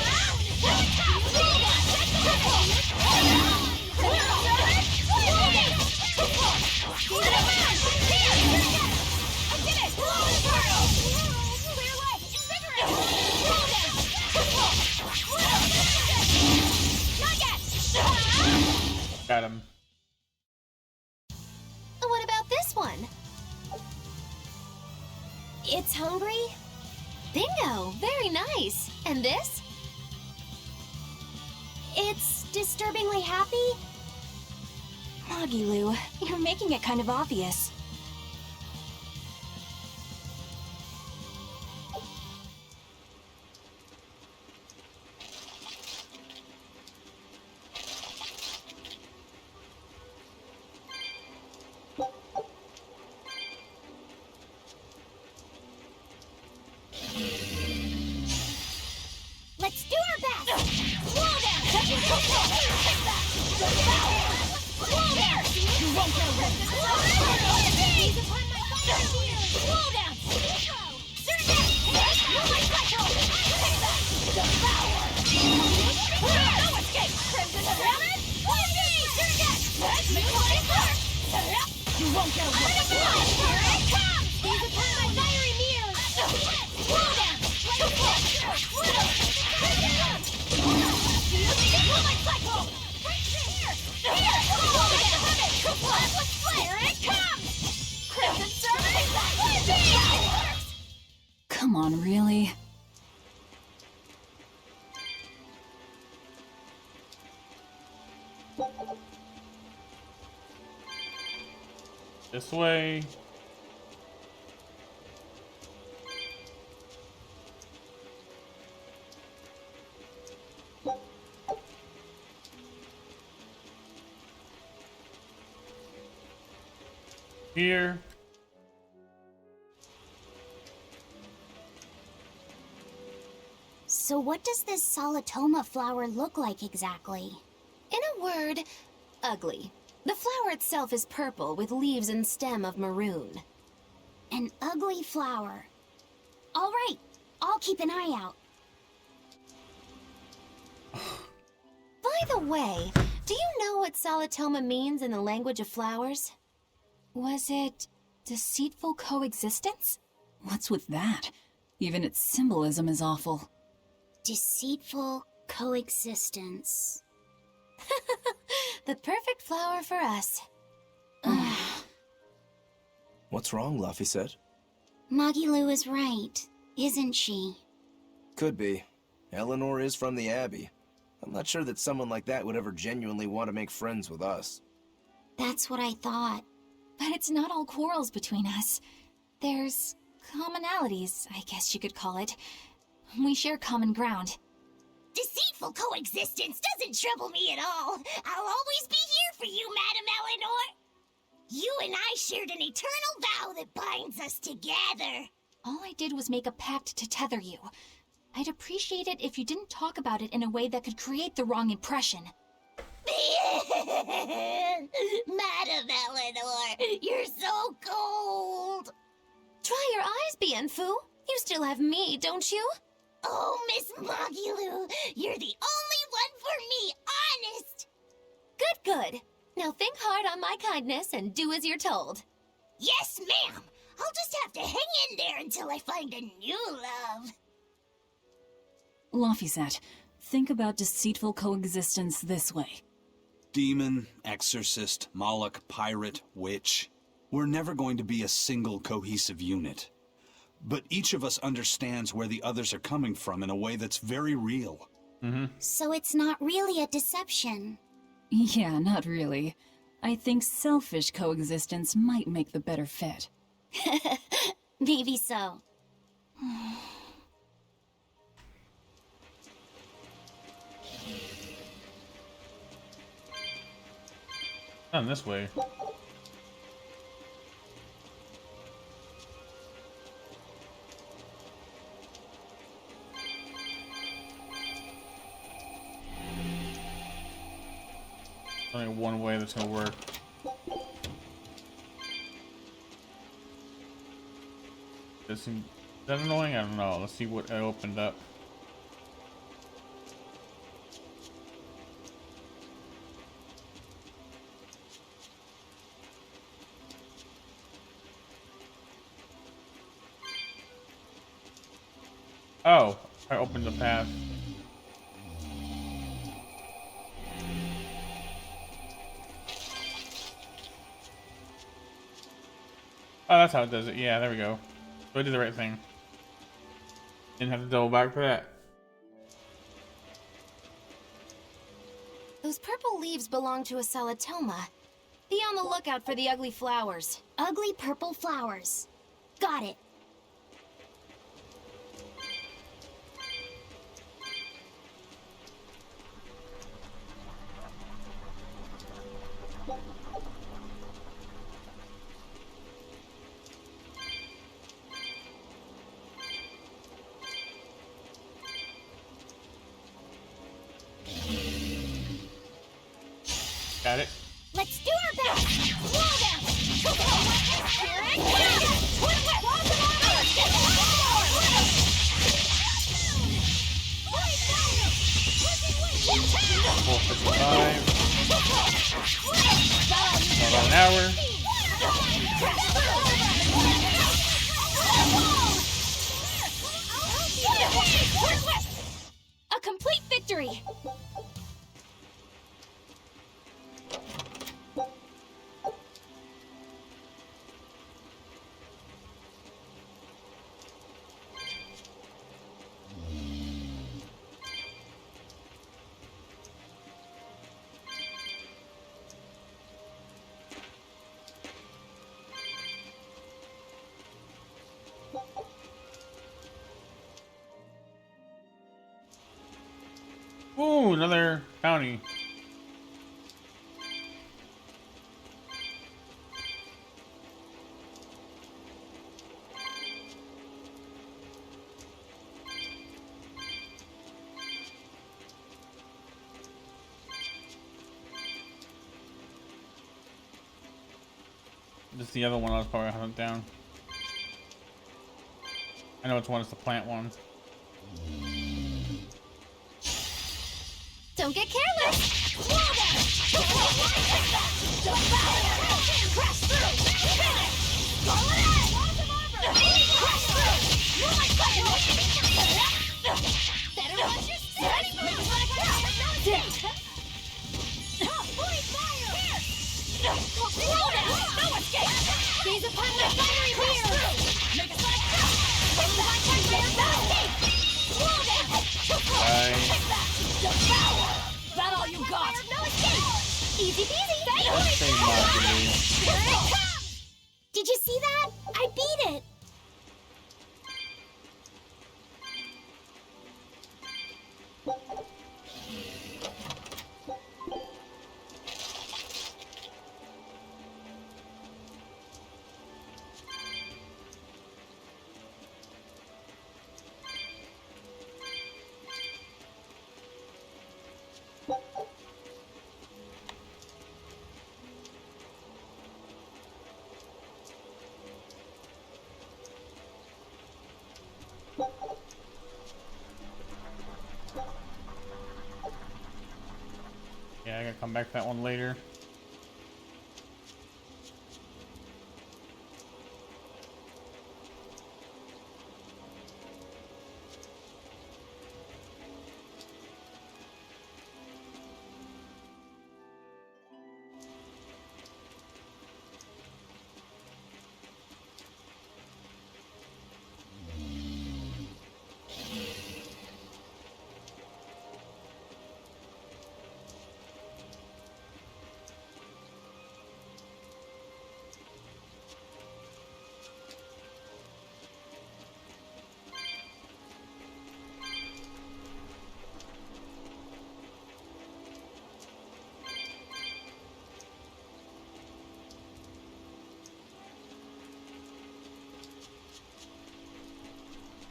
Slow down! I did it! Clear leg! Invigorate! Slow down! Not yet! Got him. What about this one? It's hungry? Bingo! Very nice. And this? It's disturbingly happy? Magilu, you're making it kind of obvious. Let's do our best! Slow down! Take that! Slow down! You won't get away! Seize upon my fire here! Slow down! Surrender! Move my cycle! Take that! Devour! No escape! Crimson Rabbit! Surrender! Let's make it work! You won't get away! Here it comes! Seize upon my fiery mirror! Slow down! Come on, really? This way. Here. So what does this Solitoma flower look like exactly? In a word, ugly. The flower itself is purple with leaves and stem of maroon. An ugly flower. All right, I'll keep an eye out. By the way, do you know what Solitoma means in the language of flowers? Was it deceitful coexistence? What's with that? Even its symbolism is awful. Deceitful coexistence. The perfect flower for us. What's wrong, Luffy said? Magilu is right, isn't she? Could be. Eleanor is from the Abbey. I'm not sure that someone like that would ever genuinely want to make friends with us. That's what I thought. But it's not all quarrels between us. There's commonalities, I guess you could call it. We share common ground. Deceitful coexistence doesn't trouble me at all. I'll always be here for you, Madam Eleanor. You and I shared an eternal vow that binds us together. All I did was make a pact to tether you. I'd appreciate it if you didn't talk about it in a way that could create the wrong impression. Madam Eleanor, you're so cold. Try your eyes, Bienfu. You still have me, don't you? Oh, Miss Magilu, you're the only one for me, honest. Good, good. Now think hard on my kindness and do as you're told. Yes, ma'am. I'll just have to hang in there until I find a new love. Laphicet, think about deceitful coexistence this way. Demon, exorcist, Moloch, pirate, witch. We're never going to be a single cohesive unit. But each of us understands where the others are coming from in a way that's very real. So it's not really a deception. Yeah, not really. I think selfish coexistence might make the better fit. Maybe so. Done this way. Only one way that's gonna work. Is that annoying? I don't know. Let's see what I opened up. Oh, I opened the path. Oh, that's how it does it. Yeah, there we go. So I did the right thing. Didn't have to double back for that. Those purple leaves belong to a Solitoma. Be on the lookout for the ugly flowers. Ugly purple flowers. Got it. Got it. Let's do our best. Claw them. Here it comes. About an hour. A complete victory! Ooh, another bounty. This is the other one I was probably hunting down. I know which one is the plant one. Don't get careless! Crash through! Finish! Roll it out! Crash through! Better watch your step! Point fire! Here! Slow down! No escape! Gaze upon my fiery wheel! Make a side step! Hold my fire! No escape! Slow down! Devour! That all you got? No escape! Easy peasy! Here it comes! Did you see that? I beat it! Yeah, I gotta come back to that one later.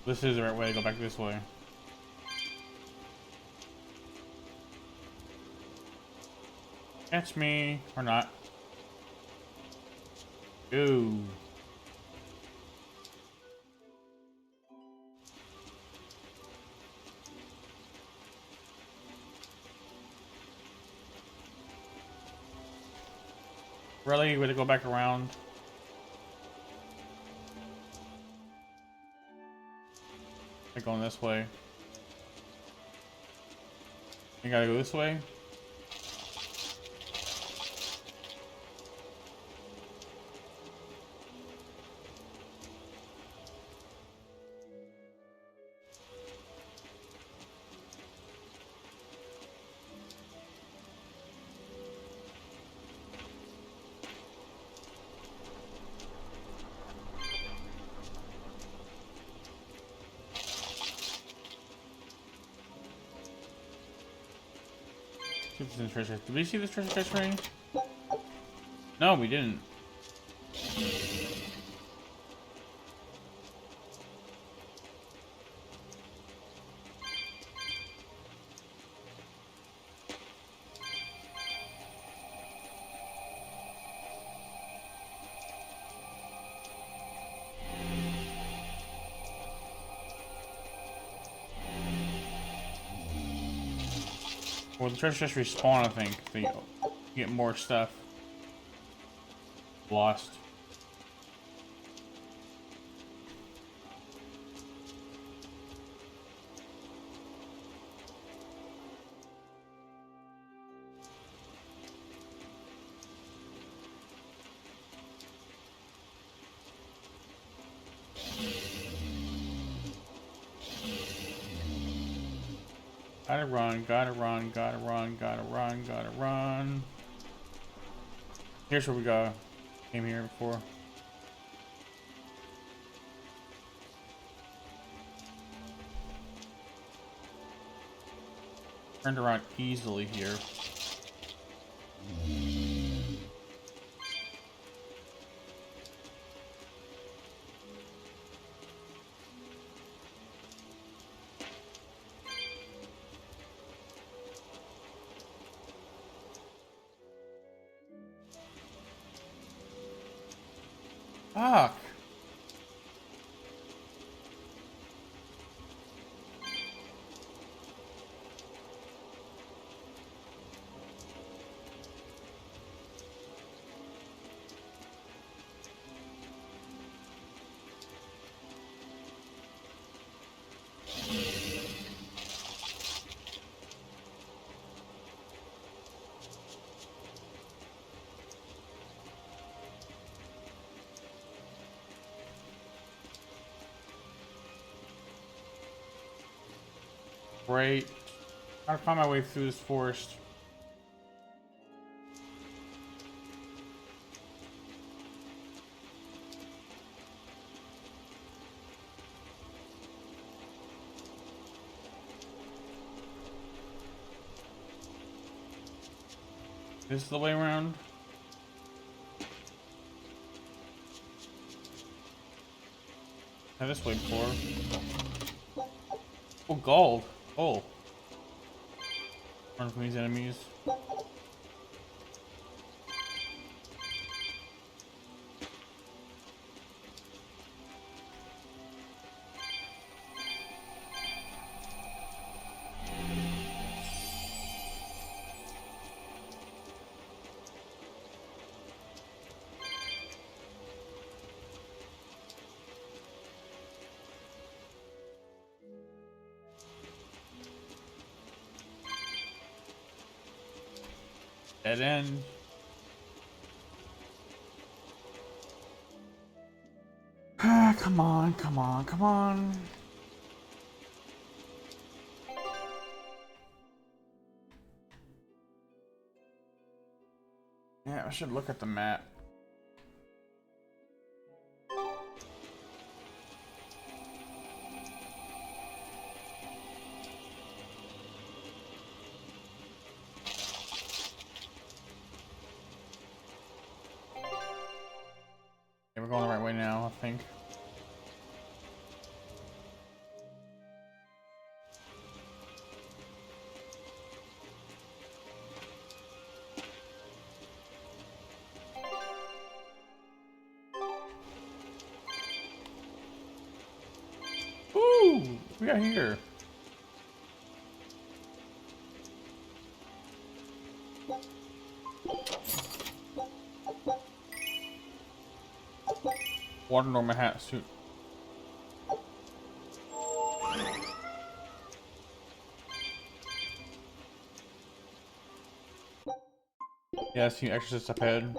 This is the right way to go back this way. Catch me, or not. Ooh. Really? Way to go back around? Like going this way. You gotta go this way? Treasure. Did we see this treasure chest ring? No, we didn't. Well, the treasure chest respawn, I think. So you get more stuff. Lost. Gotta run, gotta run, gotta run, gotta run, gotta run. Here's where we go. Came here before. Turned around easily here. Fuck. Great. Gotta find my way through this forest. This is the way around. Now this way before. Oh, gold. Oh. Run from these enemies. Dead end. Come on, come on, come on. Yeah, I should look at the map. Okay, we're going the right way now, I think. Ooh, we got here. Water Norma hat suit. Yeah, I see exorcist up ahead.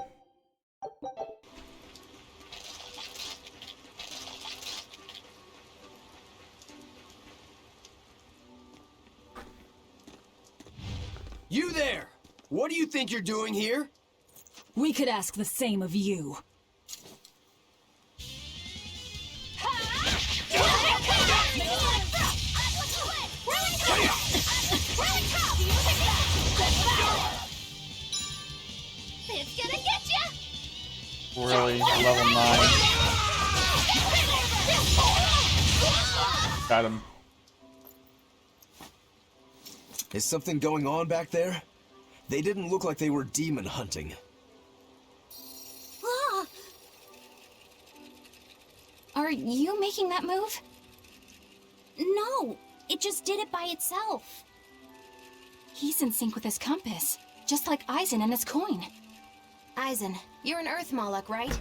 You there! What do you think you're doing here? We could ask the same of you. It's gonna get you! Really? Level 9. Got him. Is something going on back there? They didn't look like they were demon hunting. Are you making that move? No, it just did it by itself. He's in sync with his compass, just like Eisen and his coin. Eisen, you're an Earth Moloch, right?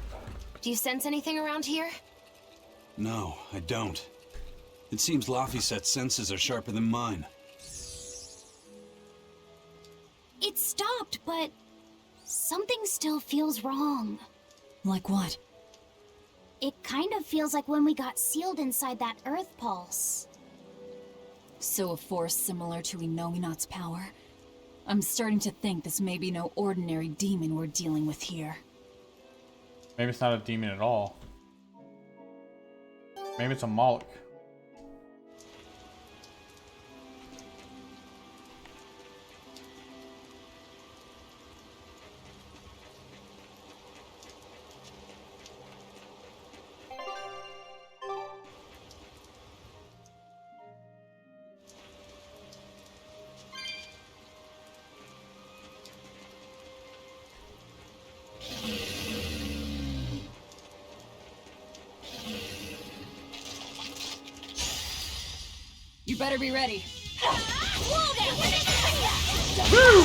Do you sense anything around here? No, I don't. It seems Laphicet's senses are sharper than mine. It stopped, but something still feels wrong. Like what? It kind of feels like when we got sealed inside that Earth Pulse. So a force similar to Inominat's power? I'm starting to think this may be no ordinary demon we're dealing with here. Maybe it's not a demon at all. Maybe it's a Moloch. better be ready. Woo!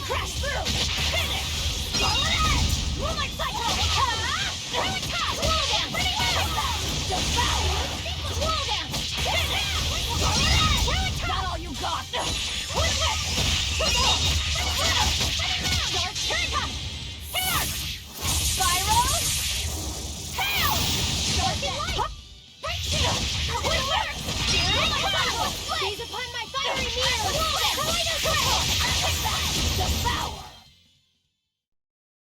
Crash through! Finish! Scarlet Edge! Moonlight Cycle! Throw it top! Wall down! Devour! Wall down! Finish! Scarlet Edge! Throw it top! Not all you got! Quick whip! Triple! Dark Turn-Up! Hair! Spiral! Hail! Dark and Light! Break Shield! Quick whip! Gaze upon my fiery mirror! Devour!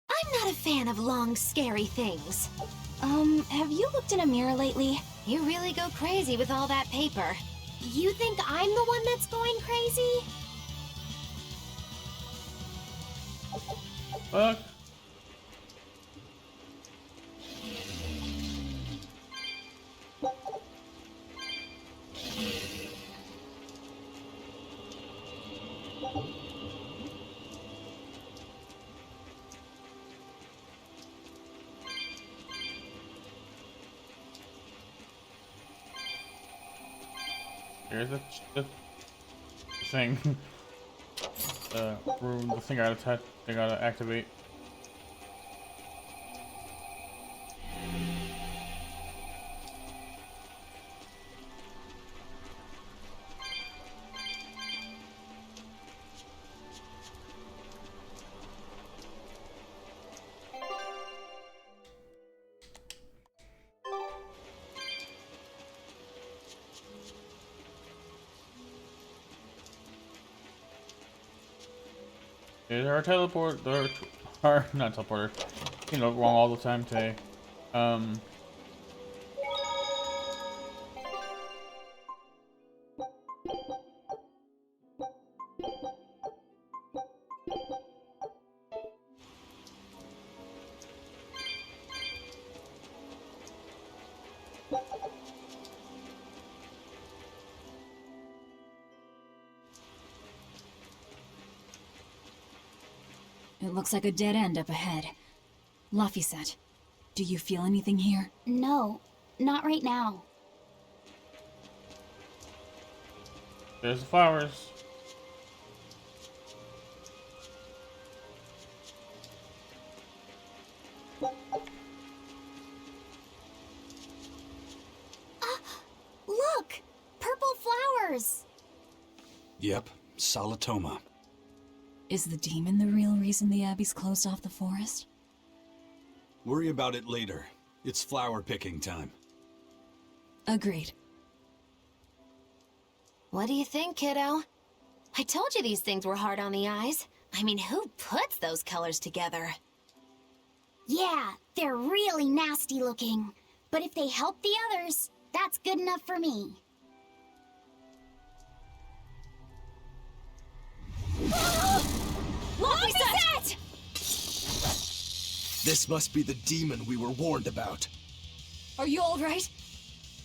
I'm not a fan of long, scary things. Have you looked in a mirror lately? You really go crazy with all that paper. You think I'm the one that's going crazy? Fuck. Here's the thing. Room. The thing I gotta touch. I gotta activate. Is our teleport, our not teleporter, you know, wrong all the time today. It looks like a dead end up ahead. Laphicet, do you feel anything here? No, not right now. There's the flowers. Look! Purple flowers! Yep, Solitoma. Is the demon the real reason the Abbey's closed off the forest? Worry about it later. It's flower picking time. Agreed. What do you think, kiddo? I told you these things were hard on the eyes. I mean, who puts those colors together? Yeah, they're really nasty looking. But if they help the others, that's good enough for me. Laphicet! This must be the demon we were warned about. Are you alright?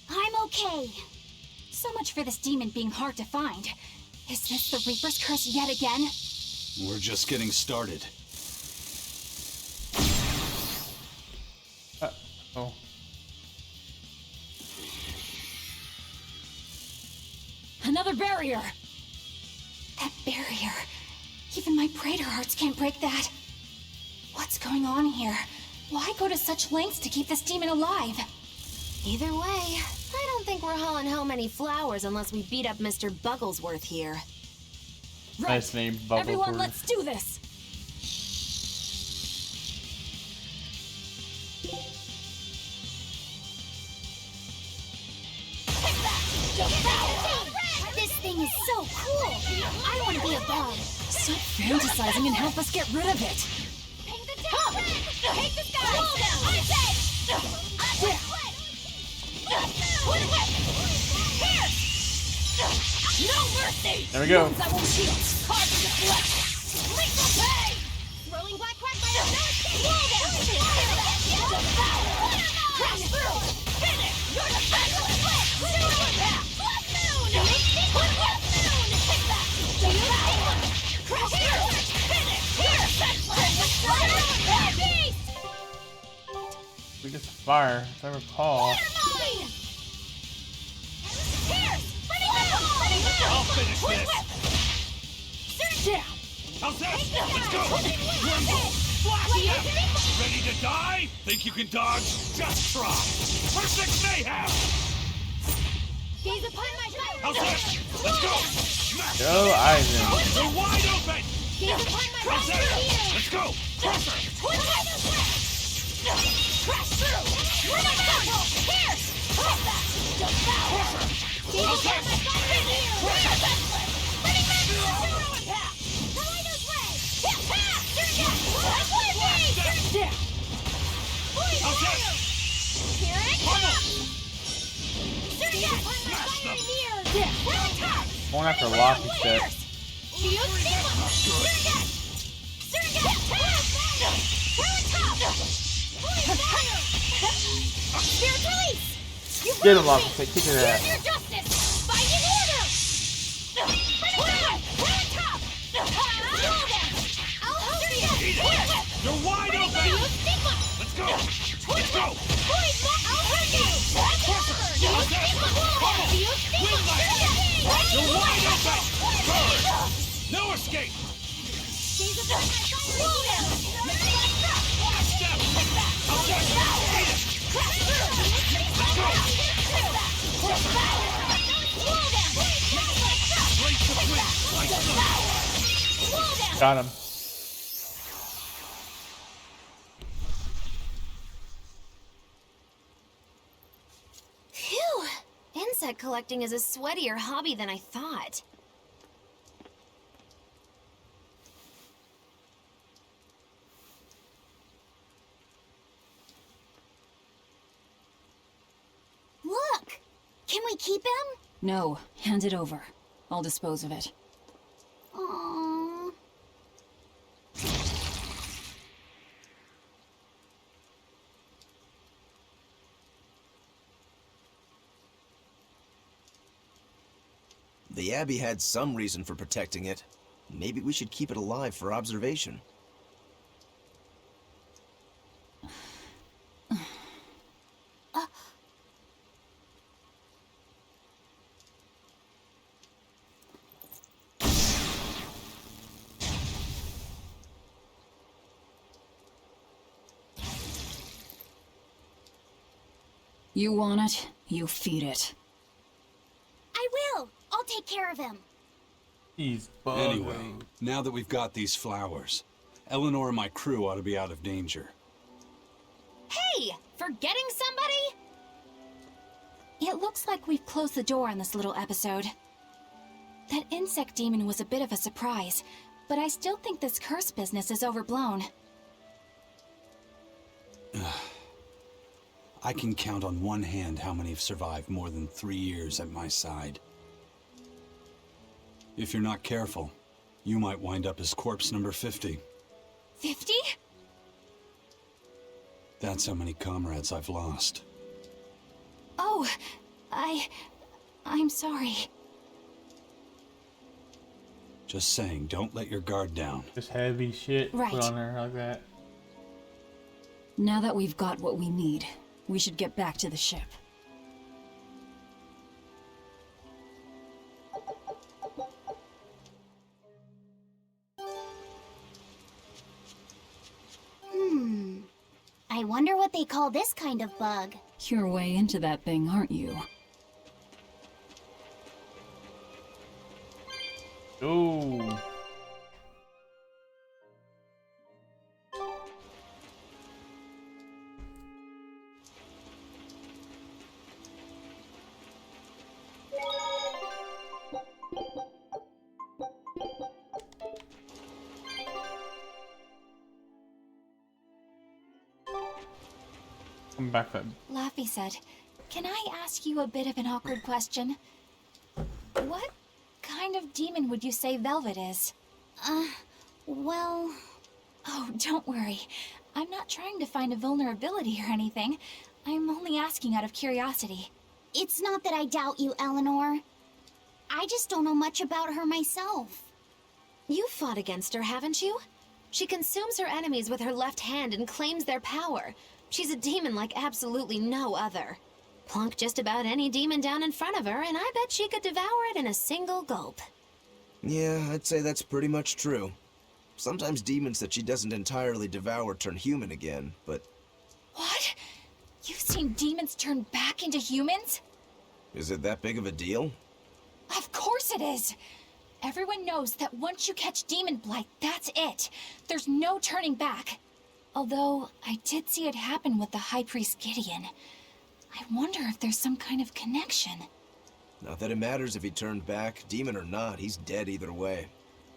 I'm okay. So much for this demon being hard to find. Is this the Reaper's curse yet again? We're just getting started. Oh. Another barrier! That barrier. Even my praetor hearts can't break that. What's going on here? Why go to such lengths to keep this demon alive? Either way, I don't think we're hauling home any flowers unless we beat up Mr. Bugglesworth here. Right. Nice name, Bubblesworth. Everyone, let's do this! This thing is so cool. I want to be a bug. Stop fantasizing and help us get rid of it. Take this guy! Hold him! I say! Here! No mercy! There we go. Ones I won't shield. Carve to the flesh. Lethal pay! Throwing black quagmire! No escape! Hold him! Devour! Crash through! Finish! You're defenseless! Super attack! Blood moon! Blood moon! Take that! Devour! Crash through! Finish! Here! We get the fire, if I recall. Here! Ready now! Ready I'll finish this! Down! How's that? Let's go! Ready to die? Think you can dodge? Just try! Perfect mayhem! Gaze upon my fire! How's that? Let's go! Smash! Go, Ivan. They're wide open! Gaze upon my How's fire! that? Let's go! Crusher! Crash through! Run a battle! Pierce! Devour! Gaze upon my fire! Running back to the zero impact! Tornado's ray! Hit pass! Down! How's that? Here it comes! Surya! Fire near! Well top! Going after Lock instead. Shield Sigma! Surya! Surya! Well top! Fire! Spirit release! You Get him, broke Lock me! instead. Kick his Here's ass. your justice! Fighting order! Well top! Roll them! I'll help you! You're wide open! Shield Sigma! Let's go! Let's go! I'll hurt you! Shield Sigma! Shield Sigma! You're wide open! Burn! No escape! Roll them! Step! How's that? Eat it! Let's go! Straight to Blitz! Like so! Got him. Phew! Insect collecting is a sweatier hobby than I thought. Look! Can we keep him? No, hand it over. I'll dispose of it. Aww. The Abbey had some reason for protecting it. Maybe we should keep it alive for observation. You want it, you feed it. I will! I'll take care of him. He's Anyway, bugging. now that we've got these flowers, Eleanor and my crew ought to be out of danger. Hey! Forgetting somebody? It looks like we've closed the door on this little episode. That insect demon was a bit of a surprise, but I still think this curse business is overblown. I can count on one hand how many have survived more than 3 years at my side. If you're not careful, you might wind up as corpse number 50. 50? That's how many comrades I've lost. Oh, I'm sorry. Just saying, don't let your guard down. Just heavy shit Right. put on her like that. Now that we've got what we need, we should get back to the ship. I wonder what they call this kind of bug. You're way into that thing, aren't you? Ooh. Come back then. Laffy said, "Can I ask you a bit of an awkward question? What kind of demon would you say Velvet is?" Well... Oh, don't worry. I'm not trying to find a vulnerability or anything. I'm only asking out of curiosity. It's not that I doubt you, Eleanor. I just don't know much about her myself. You've fought against her, haven't you? She consumes her enemies with her left hand and claims their power. She's a demon like absolutely no other. Plunk just about any demon down in front of her, and I bet she could devour it in a single gulp. Yeah, I'd say that's pretty much true. Sometimes demons that she doesn't entirely devour turn human again, but... What? You've seen demons turn back into humans? Is it that big of a deal? Of course it is! Everyone knows that once you catch demon blight, that's it. There's no turning back. Although, I did see it happen with the High Priest Gideon. I wonder if there's some kind of connection. Not that it matters if he turned back, demon or not, he's dead either way.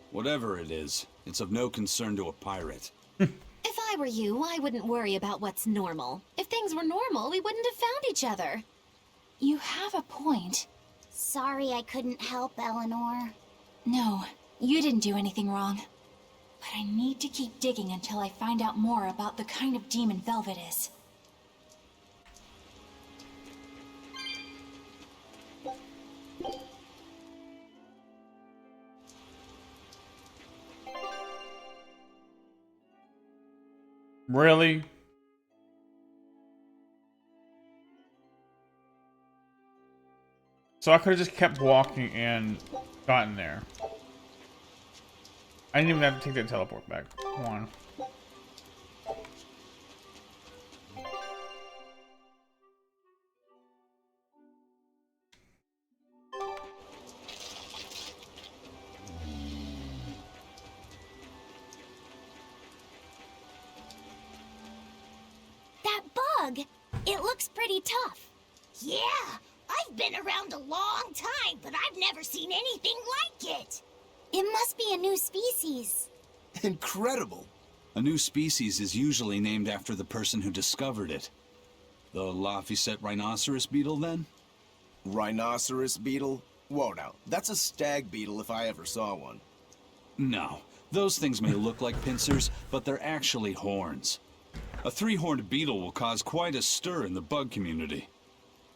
Whatever it is, it's of no concern to a pirate. If I were you, I wouldn't worry about what's normal. If things were normal, we wouldn't have found each other. You have a point. Sorry I couldn't help, Eleanor. No, you didn't do anything wrong. But I need to keep digging until I find out more about the kind of demon Velvet is. Really? So I could have just kept walking and gotten there. I didn't even have to take that teleport back. Come on. That bug! It looks pretty tough. Yeah, I've been around a long time, but I've never seen anything like it. It must be a new species. Incredible! A new species is usually named after the person who discovered it. The Laphicet rhinoceros beetle, then? Rhinoceros beetle? Whoa now, that's a stag beetle if I ever saw one. No. Those things may look like pincers, but they're actually horns. A three-horned beetle will cause quite a stir in the bug community.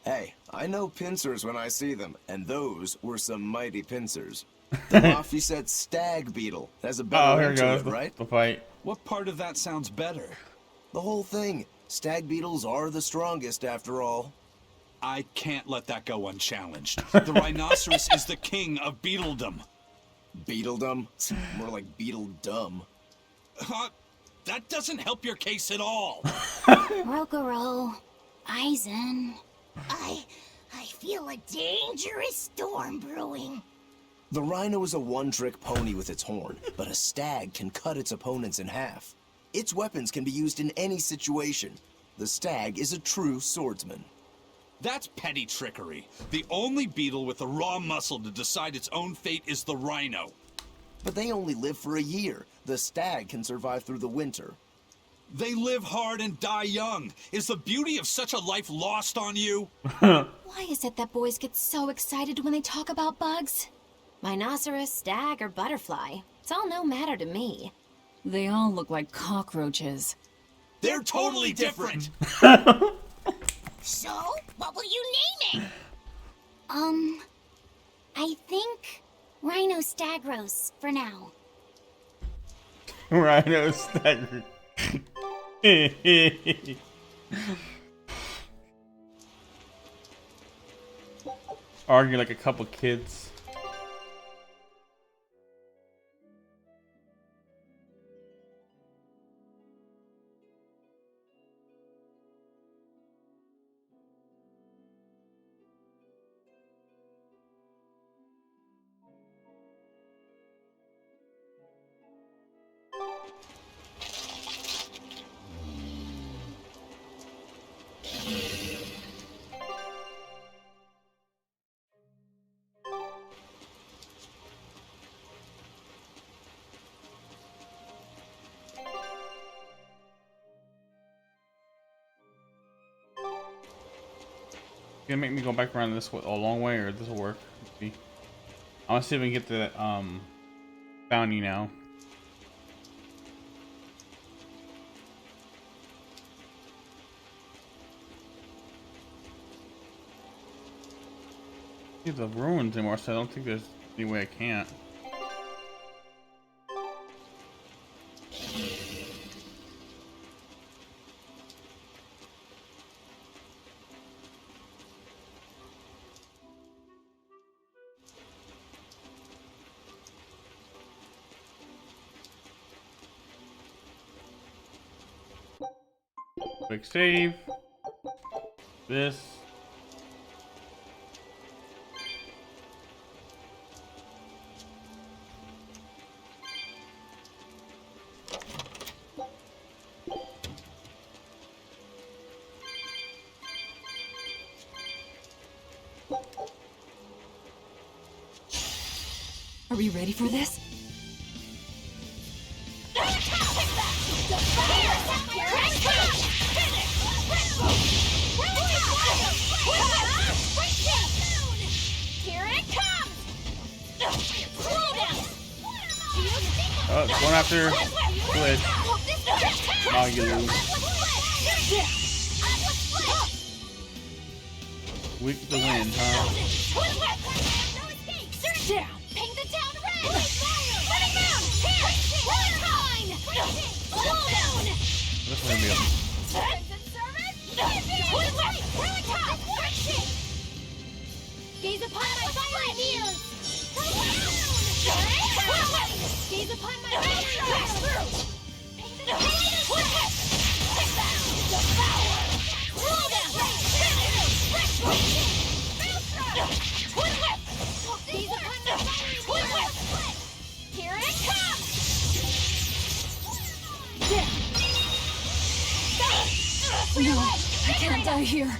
Hey, I know pincers when I see them, and those were some mighty pincers. The Laphicet stag beetle has a better ring to it, right? The fight. What part of that sounds better? The whole thing. Stag beetles are the strongest, after all. I can't let that go unchallenged. The rhinoceros is the king of beetledom. Beetledom? More like beetle dumb. That doesn't help your case at all. Rokuro, Aizen. I feel a dangerous storm brewing. The rhino is a one-trick pony with its horn, but a stag can cut its opponents in half. Its weapons can be used in any situation. The stag is a true swordsman. That's petty trickery. The only beetle with the raw muscle to decide its own fate is the rhino. But they only live for a year. The stag can survive through the winter. They live hard and die young. Is the beauty of such a life lost on you? Why is it that boys get so excited when they talk about bugs? Rhinoceros, stag, or butterfly. It's all no matter to me. They all look like cockroaches. They're totally different! So, what will you name it? I think Rhino Stagros for now. Rhino stagger. Argue like a couple kids. Gonna make me go back around this way, a long way, or this will work. Let's see. I want to see if we can get the bounty now. See the ruins anymore, so I don't think there's any way I can't. Quick save. This. Are we ready for this? Here it comes! Oh, it's going after Glitch. Oh, you lose. Weak to the wind, huh? Down! Paint the town red! Let it down! Here! Mine! Slow down! This one will be Gaze upon my fire mirrors! Gaze upon my fire mirrors! Devour! Slow down! Twin whip! Gaze upon my fire mirrors! Here it comes! No, I can't die here.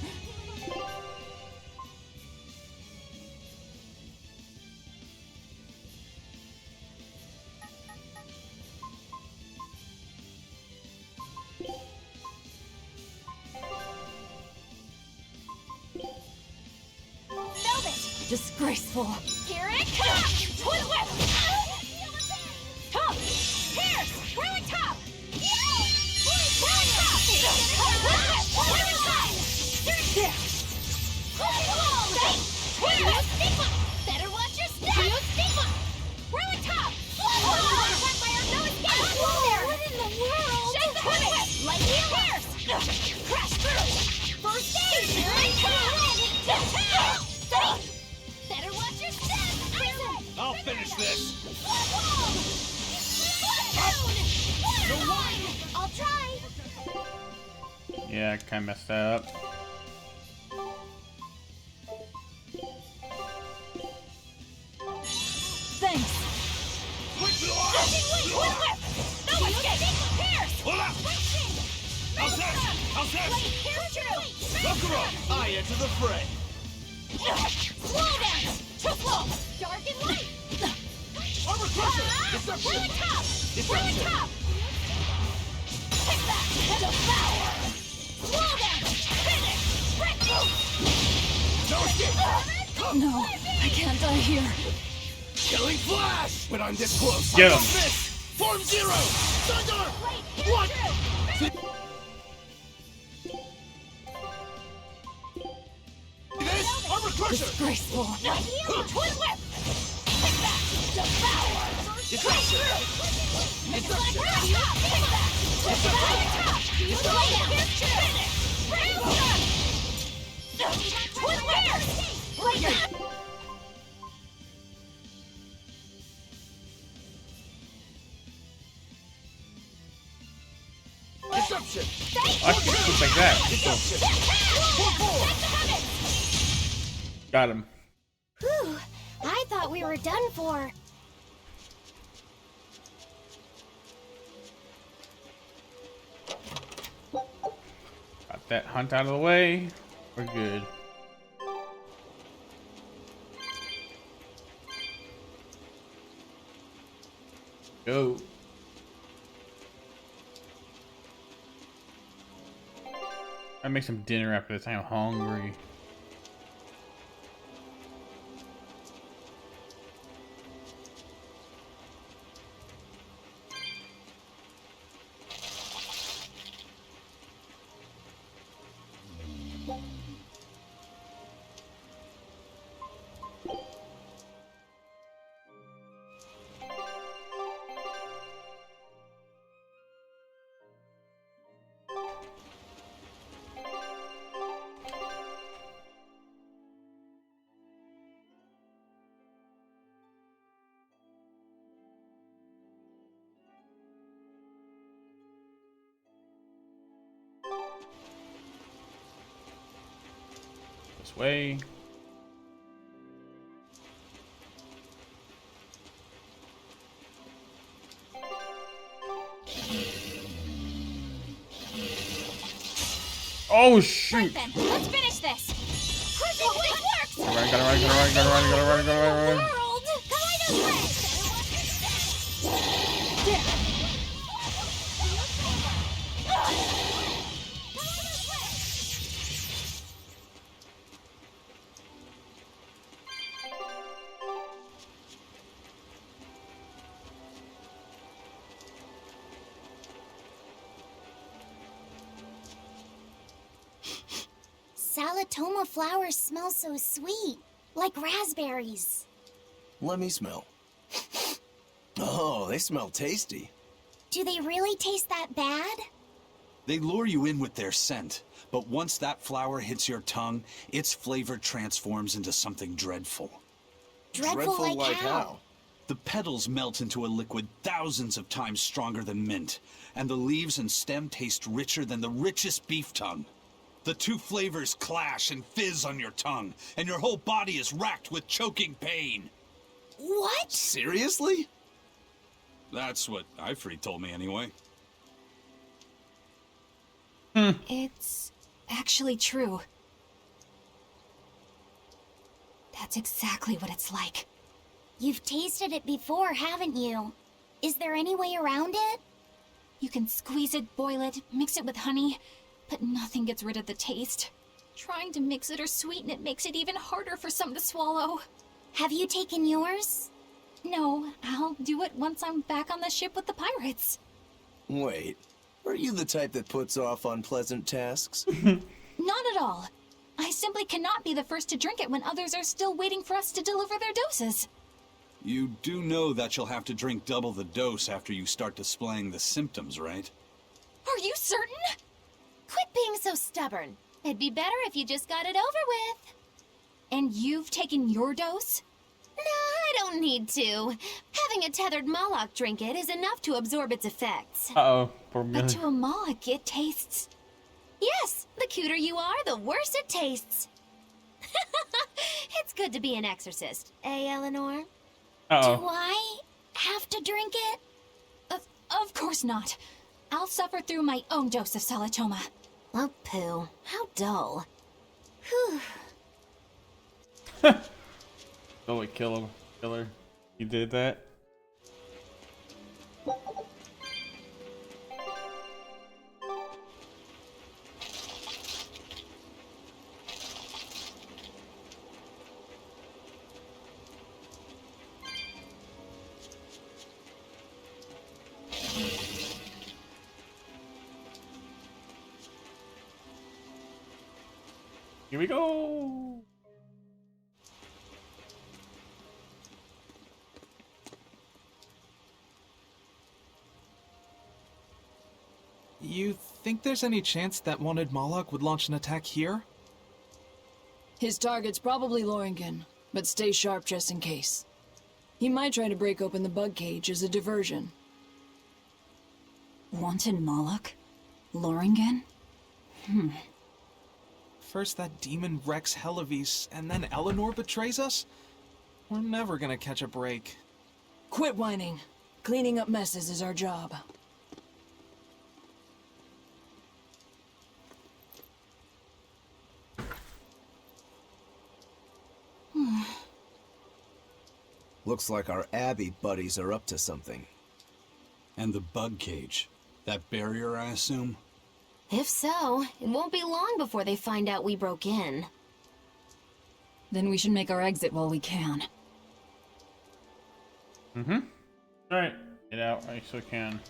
Disgraceful. Here it comes! Twin whip! Top! Pierce! Really top! Really top! Really top! There! Better watch your step! Really top! No escape! What in the world? Shake the twin whip! Light Pierce! Crash through! First aid! Here it comes! Better watch your step! I'll finish this! I'll try! Yeah, I kind of messed that up. Thanks. No escape! Pierce! How's that? I enter the fray. Slow down! Too slow! Dark and light! Armor crusher! Deception! Really top! Deception! Really top! Take that! Devour! Slow down! Finish! Brick boot! No escape! No, I can't die here. Killing flash! When I'm this close, Get I him. don't miss! Form zero! Thunder! What? This? Armor crusher! Disgraceful. Twin whip! Take that! Devour! Deception! Deception! Twin whip! Deception! I can just like that. Deception! Got him. Whew, I thought we were done for. Got that hunt out of the way. We're good. Go. I make some dinner after this. I'm hungry. this way. Oh shoot! Right then, let's finish this. Crushing blade works. Gotta run. World, Kaleidos Ray. Salatoma flowers smell so sweet, like raspberries. Let me smell. Oh, they smell tasty. Do they really taste that bad? They lure you in with their scent, but once that flower hits your tongue, its flavor transforms into something dreadful. Dreadful like how? The petals melt into a liquid thousands of times stronger than mint, and the leaves and stem taste richer than the richest beef tongue. The two flavors clash and fizz on your tongue, and your whole body is racked with choking pain. What? Seriously? That's what Ifrit told me anyway. It's actually true. That's exactly what it's like. You've tasted it before, haven't you? Is there any way around it? You can squeeze it, boil it, mix it with honey, but nothing gets rid of the taste. Trying to mix it or sweeten it makes it even harder for some to swallow. Have you taken yours? No, I'll do it once I'm back on the ship with the pirates. Wait, are you the type that puts off unpleasant tasks? Not at all. I simply cannot be the first to drink it when others are still waiting for us to deliver their doses. You do know that you'll have to drink double the dose after you start displaying the symptoms, right? Are you certain? Quit being so stubborn. It'd be better if you just got it over with. And you've taken your dose? No, I don't need to. Having a tethered Moloch drink it is enough to absorb its effects. Uh-oh, poor But Millie. to a Moloch, it tastes... Yes, the cuter you are, the worse it tastes. It's good to be an exorcist, eh, Eleanor? Uh-oh. Do I have to drink it? Of course not. I'll suffer through my own dose of Salatoma. Oh, poo. How dull. Whew. Oh, wait, kill him. Kill her. You did that? Here we go. You think there's any chance that wanted Moloch would launch an attack here? His target's probably Loringen, but stay sharp just in case. He might try to break open the bug cage as a diversion. Wanted Moloch? Loringen? First that demon Rex Helivis, and then Eleanor betrays us? We're never gonna catch a break. Quit whining. Cleaning up messes is our job. Looks like our Abbey buddies are up to something. And the bug cage. That barrier, I assume? If so, it won't be long before they find out we broke in. Then we should make our exit while we can. Alright. Get out. I still can.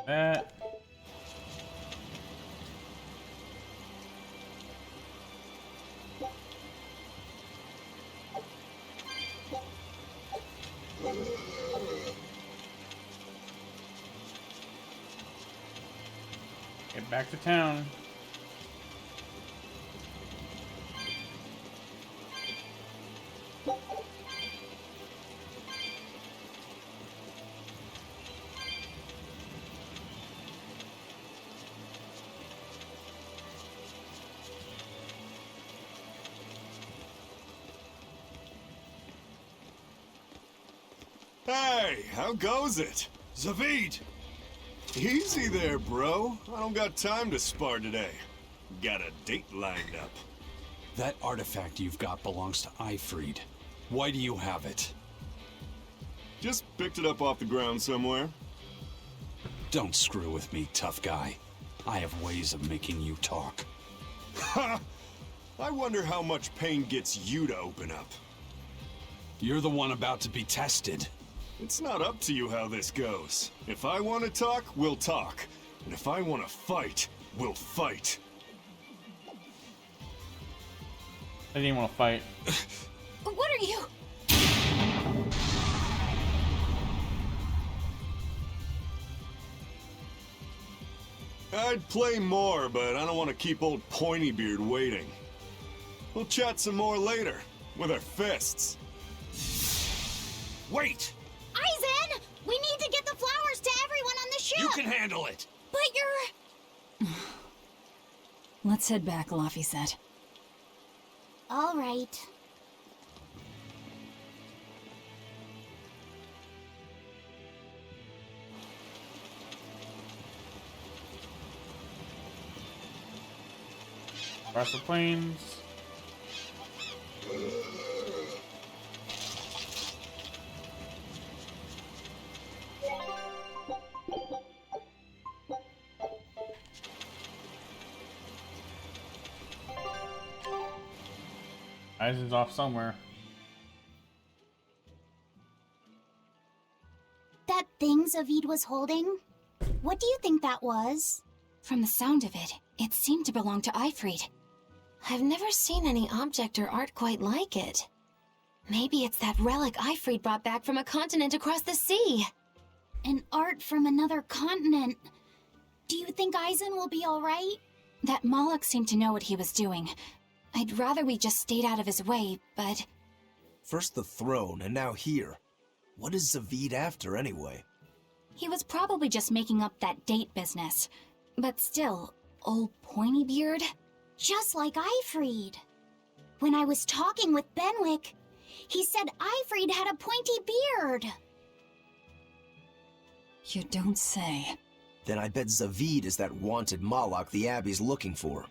That. Get back to town. Hey, how goes it? Zavid! Easy there, bro. I don't got time to spar today. Got a date lined up. That artifact you've got belongs to Ifried. Why do you have it? Just picked it up off the ground somewhere. Don't screw with me, tough guy. I have ways of making you talk. Ha! I wonder how much pain gets you to open up. You're the one about to be tested. It's not up to you how this goes. If I want to talk, we'll talk. And if I want to fight, we'll fight. I didn't want to fight. What are you? I'd play more, but I don't want to keep old Pointybeard waiting. We'll chat some more later, with our fists. Wait! Aizen! We need to get the flowers to everyone on the ship! You can handle it! But you're... Let's head back, Laffy said. All right. Across the plains. Aizen's off somewhere. That thing Zavid was holding? What do you think that was? From the sound of it, it seemed to belong to Ifried. I've never seen any object or art quite like it. Maybe it's that relic Ifried brought back from a continent across the sea. An art from another continent. Do you think Aizen will be alright? That Moloch seemed to know what he was doing. I'd rather we just stayed out of his way, but... First the throne, and now here. What is Zavid after, anyway? He was probably just making up that date business. But still, old Pointybeard? Just like Ifried. When I was talking with Benwick, he said Ifried had a pointy beard. You don't say. Then I bet Zavid is that wanted Moloch the Abbey's looking for.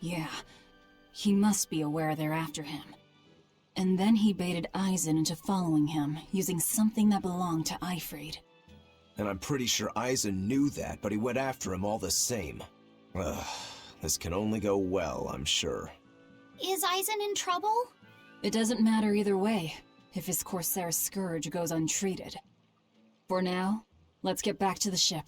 Yeah. He must be aware they're after him. And then he baited Aizen into following him, using something that belonged to Ifried. And I'm pretty sure Aizen knew that, but he went after him all the same. Ugh, this can only go well, I'm sure. Is Aizen in trouble? It doesn't matter either way, if his Corsair scourge goes untreated. For now, let's get back to the ship.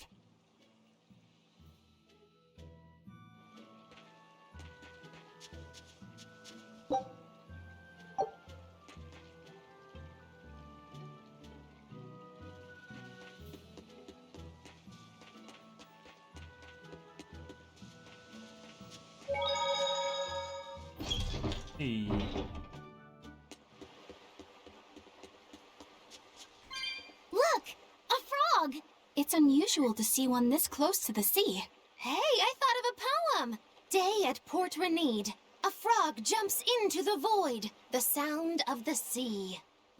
Hey. Look! A frog! It's unusual to see one this close to the sea. Hey, I thought of a poem! Day at Port Renede. A frog jumps into the void. The sound of the sea.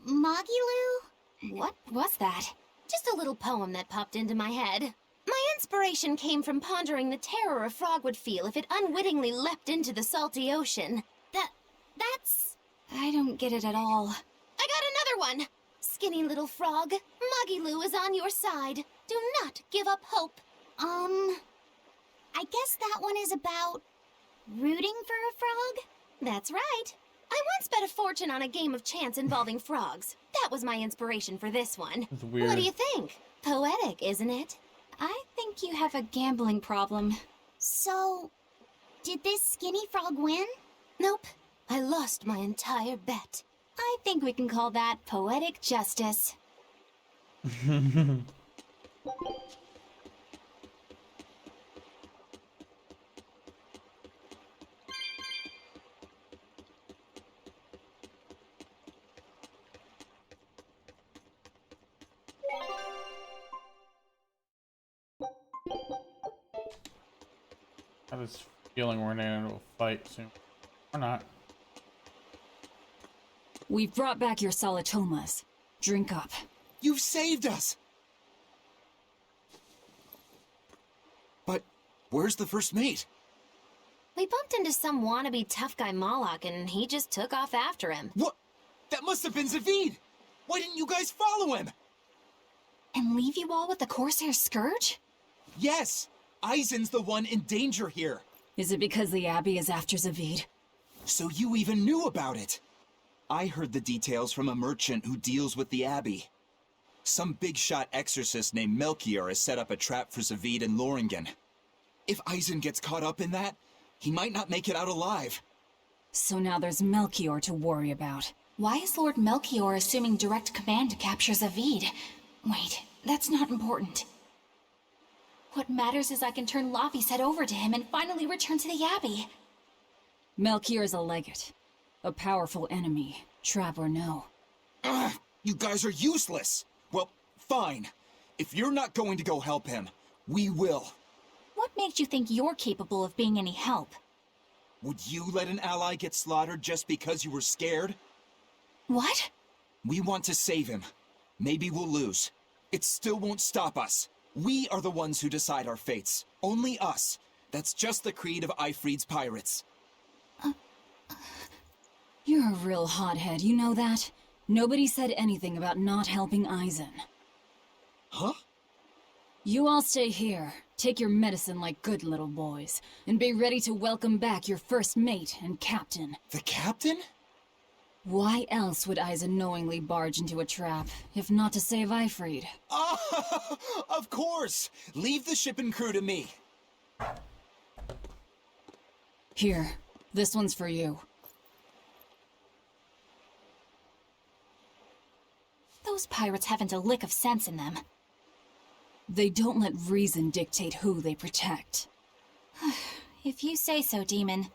Magilu? What was that? Just a little poem that popped into my head. My inspiration came from pondering the terror a frog would feel if it unwittingly leapt into the salty ocean. That's... I don't get it at all. I got another one! Skinny little frog, Magilu is on your side. Do not give up hope. I guess that one is about... rooting for a frog? That's right. I once bet a fortune on a game of chance involving frogs. That was my inspiration for this one. That's weird. What do you think? Poetic, isn't it? I think you have a gambling problem. So, did this skinny frog win? Nope. I lost my entire bet. I think we can call that poetic justice. I have this feeling we're gonna get into a fight soon. Or not. We've brought back your solitomas. Drink up. You've saved us! But where's the first mate? We bumped into some wannabe tough guy Moloch, and he just took off after him. What? That must have been Zavid! Why didn't you guys follow him? And leave you all with the Corsair Scourge? Yes! Eisen's the one in danger here. Is it because the Abbey is after Zavid? So you even knew about it? I heard the details from a merchant who deals with the Abbey. Some big-shot exorcist named Melchior has set up a trap for Zavid and Loringen. If Eisen gets caught up in that, he might not make it out alive. So now there's Melchior to worry about. Why is Lord Melchior assuming direct command to capture Zavid? Wait, that's not important. What matters is I can turn Laffy's head over to him and finally return to the Abbey. Melchior is a legate. A powerful enemy, trap or no. Ugh, you guys are useless! Well, fine. If you're not going to go help him, we will. What makes you think you're capable of being any help? Would you let an ally get slaughtered just because you were scared? What? We want to save him. Maybe we'll lose. It still won't stop us. We are the ones who decide our fates. Only us. That's just the creed of Eifried's pirates. You're a real hothead, you know that? Nobody said anything about not helping Eisen. Huh? You all stay here, take your medicine like good little boys, and be ready to welcome back your first mate and captain. The captain? Why else would Eisen knowingly barge into a trap, if not to save Eifried? Ah, of course! Leave the ship and crew to me. Here, this one's for you. Those pirates haven't a lick of sense in them. They don't let reason dictate who they protect. If you say so, Demon.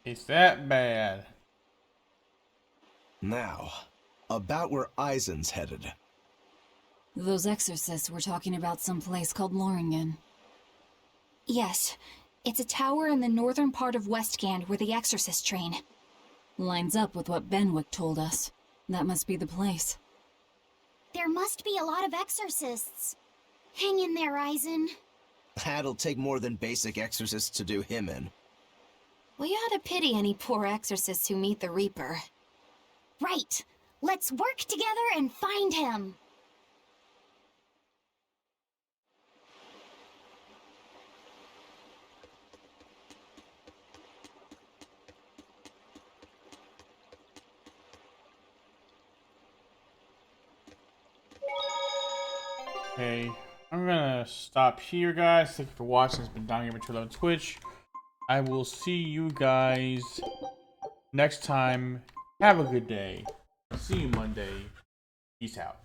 It's that bad. Now, about where Eisen's headed. Those exorcists were talking about some place called Loringen. Yes, it's a tower in the northern part of Westgand where the exorcists train. Lines up with what Benwick told us. That must be the place. There must be a lot of exorcists. Hang in there, Eisen. That'll take more than basic exorcists to do him in. We ought to pity any poor exorcists who meet the Reaper. Right. Let's work together and find him. Okay, I'm gonna stop here, guys. Thank you for watching. It's been DonGamer211 on Twitch. I will see you guys next time. Have a good day. See you Monday. Peace out.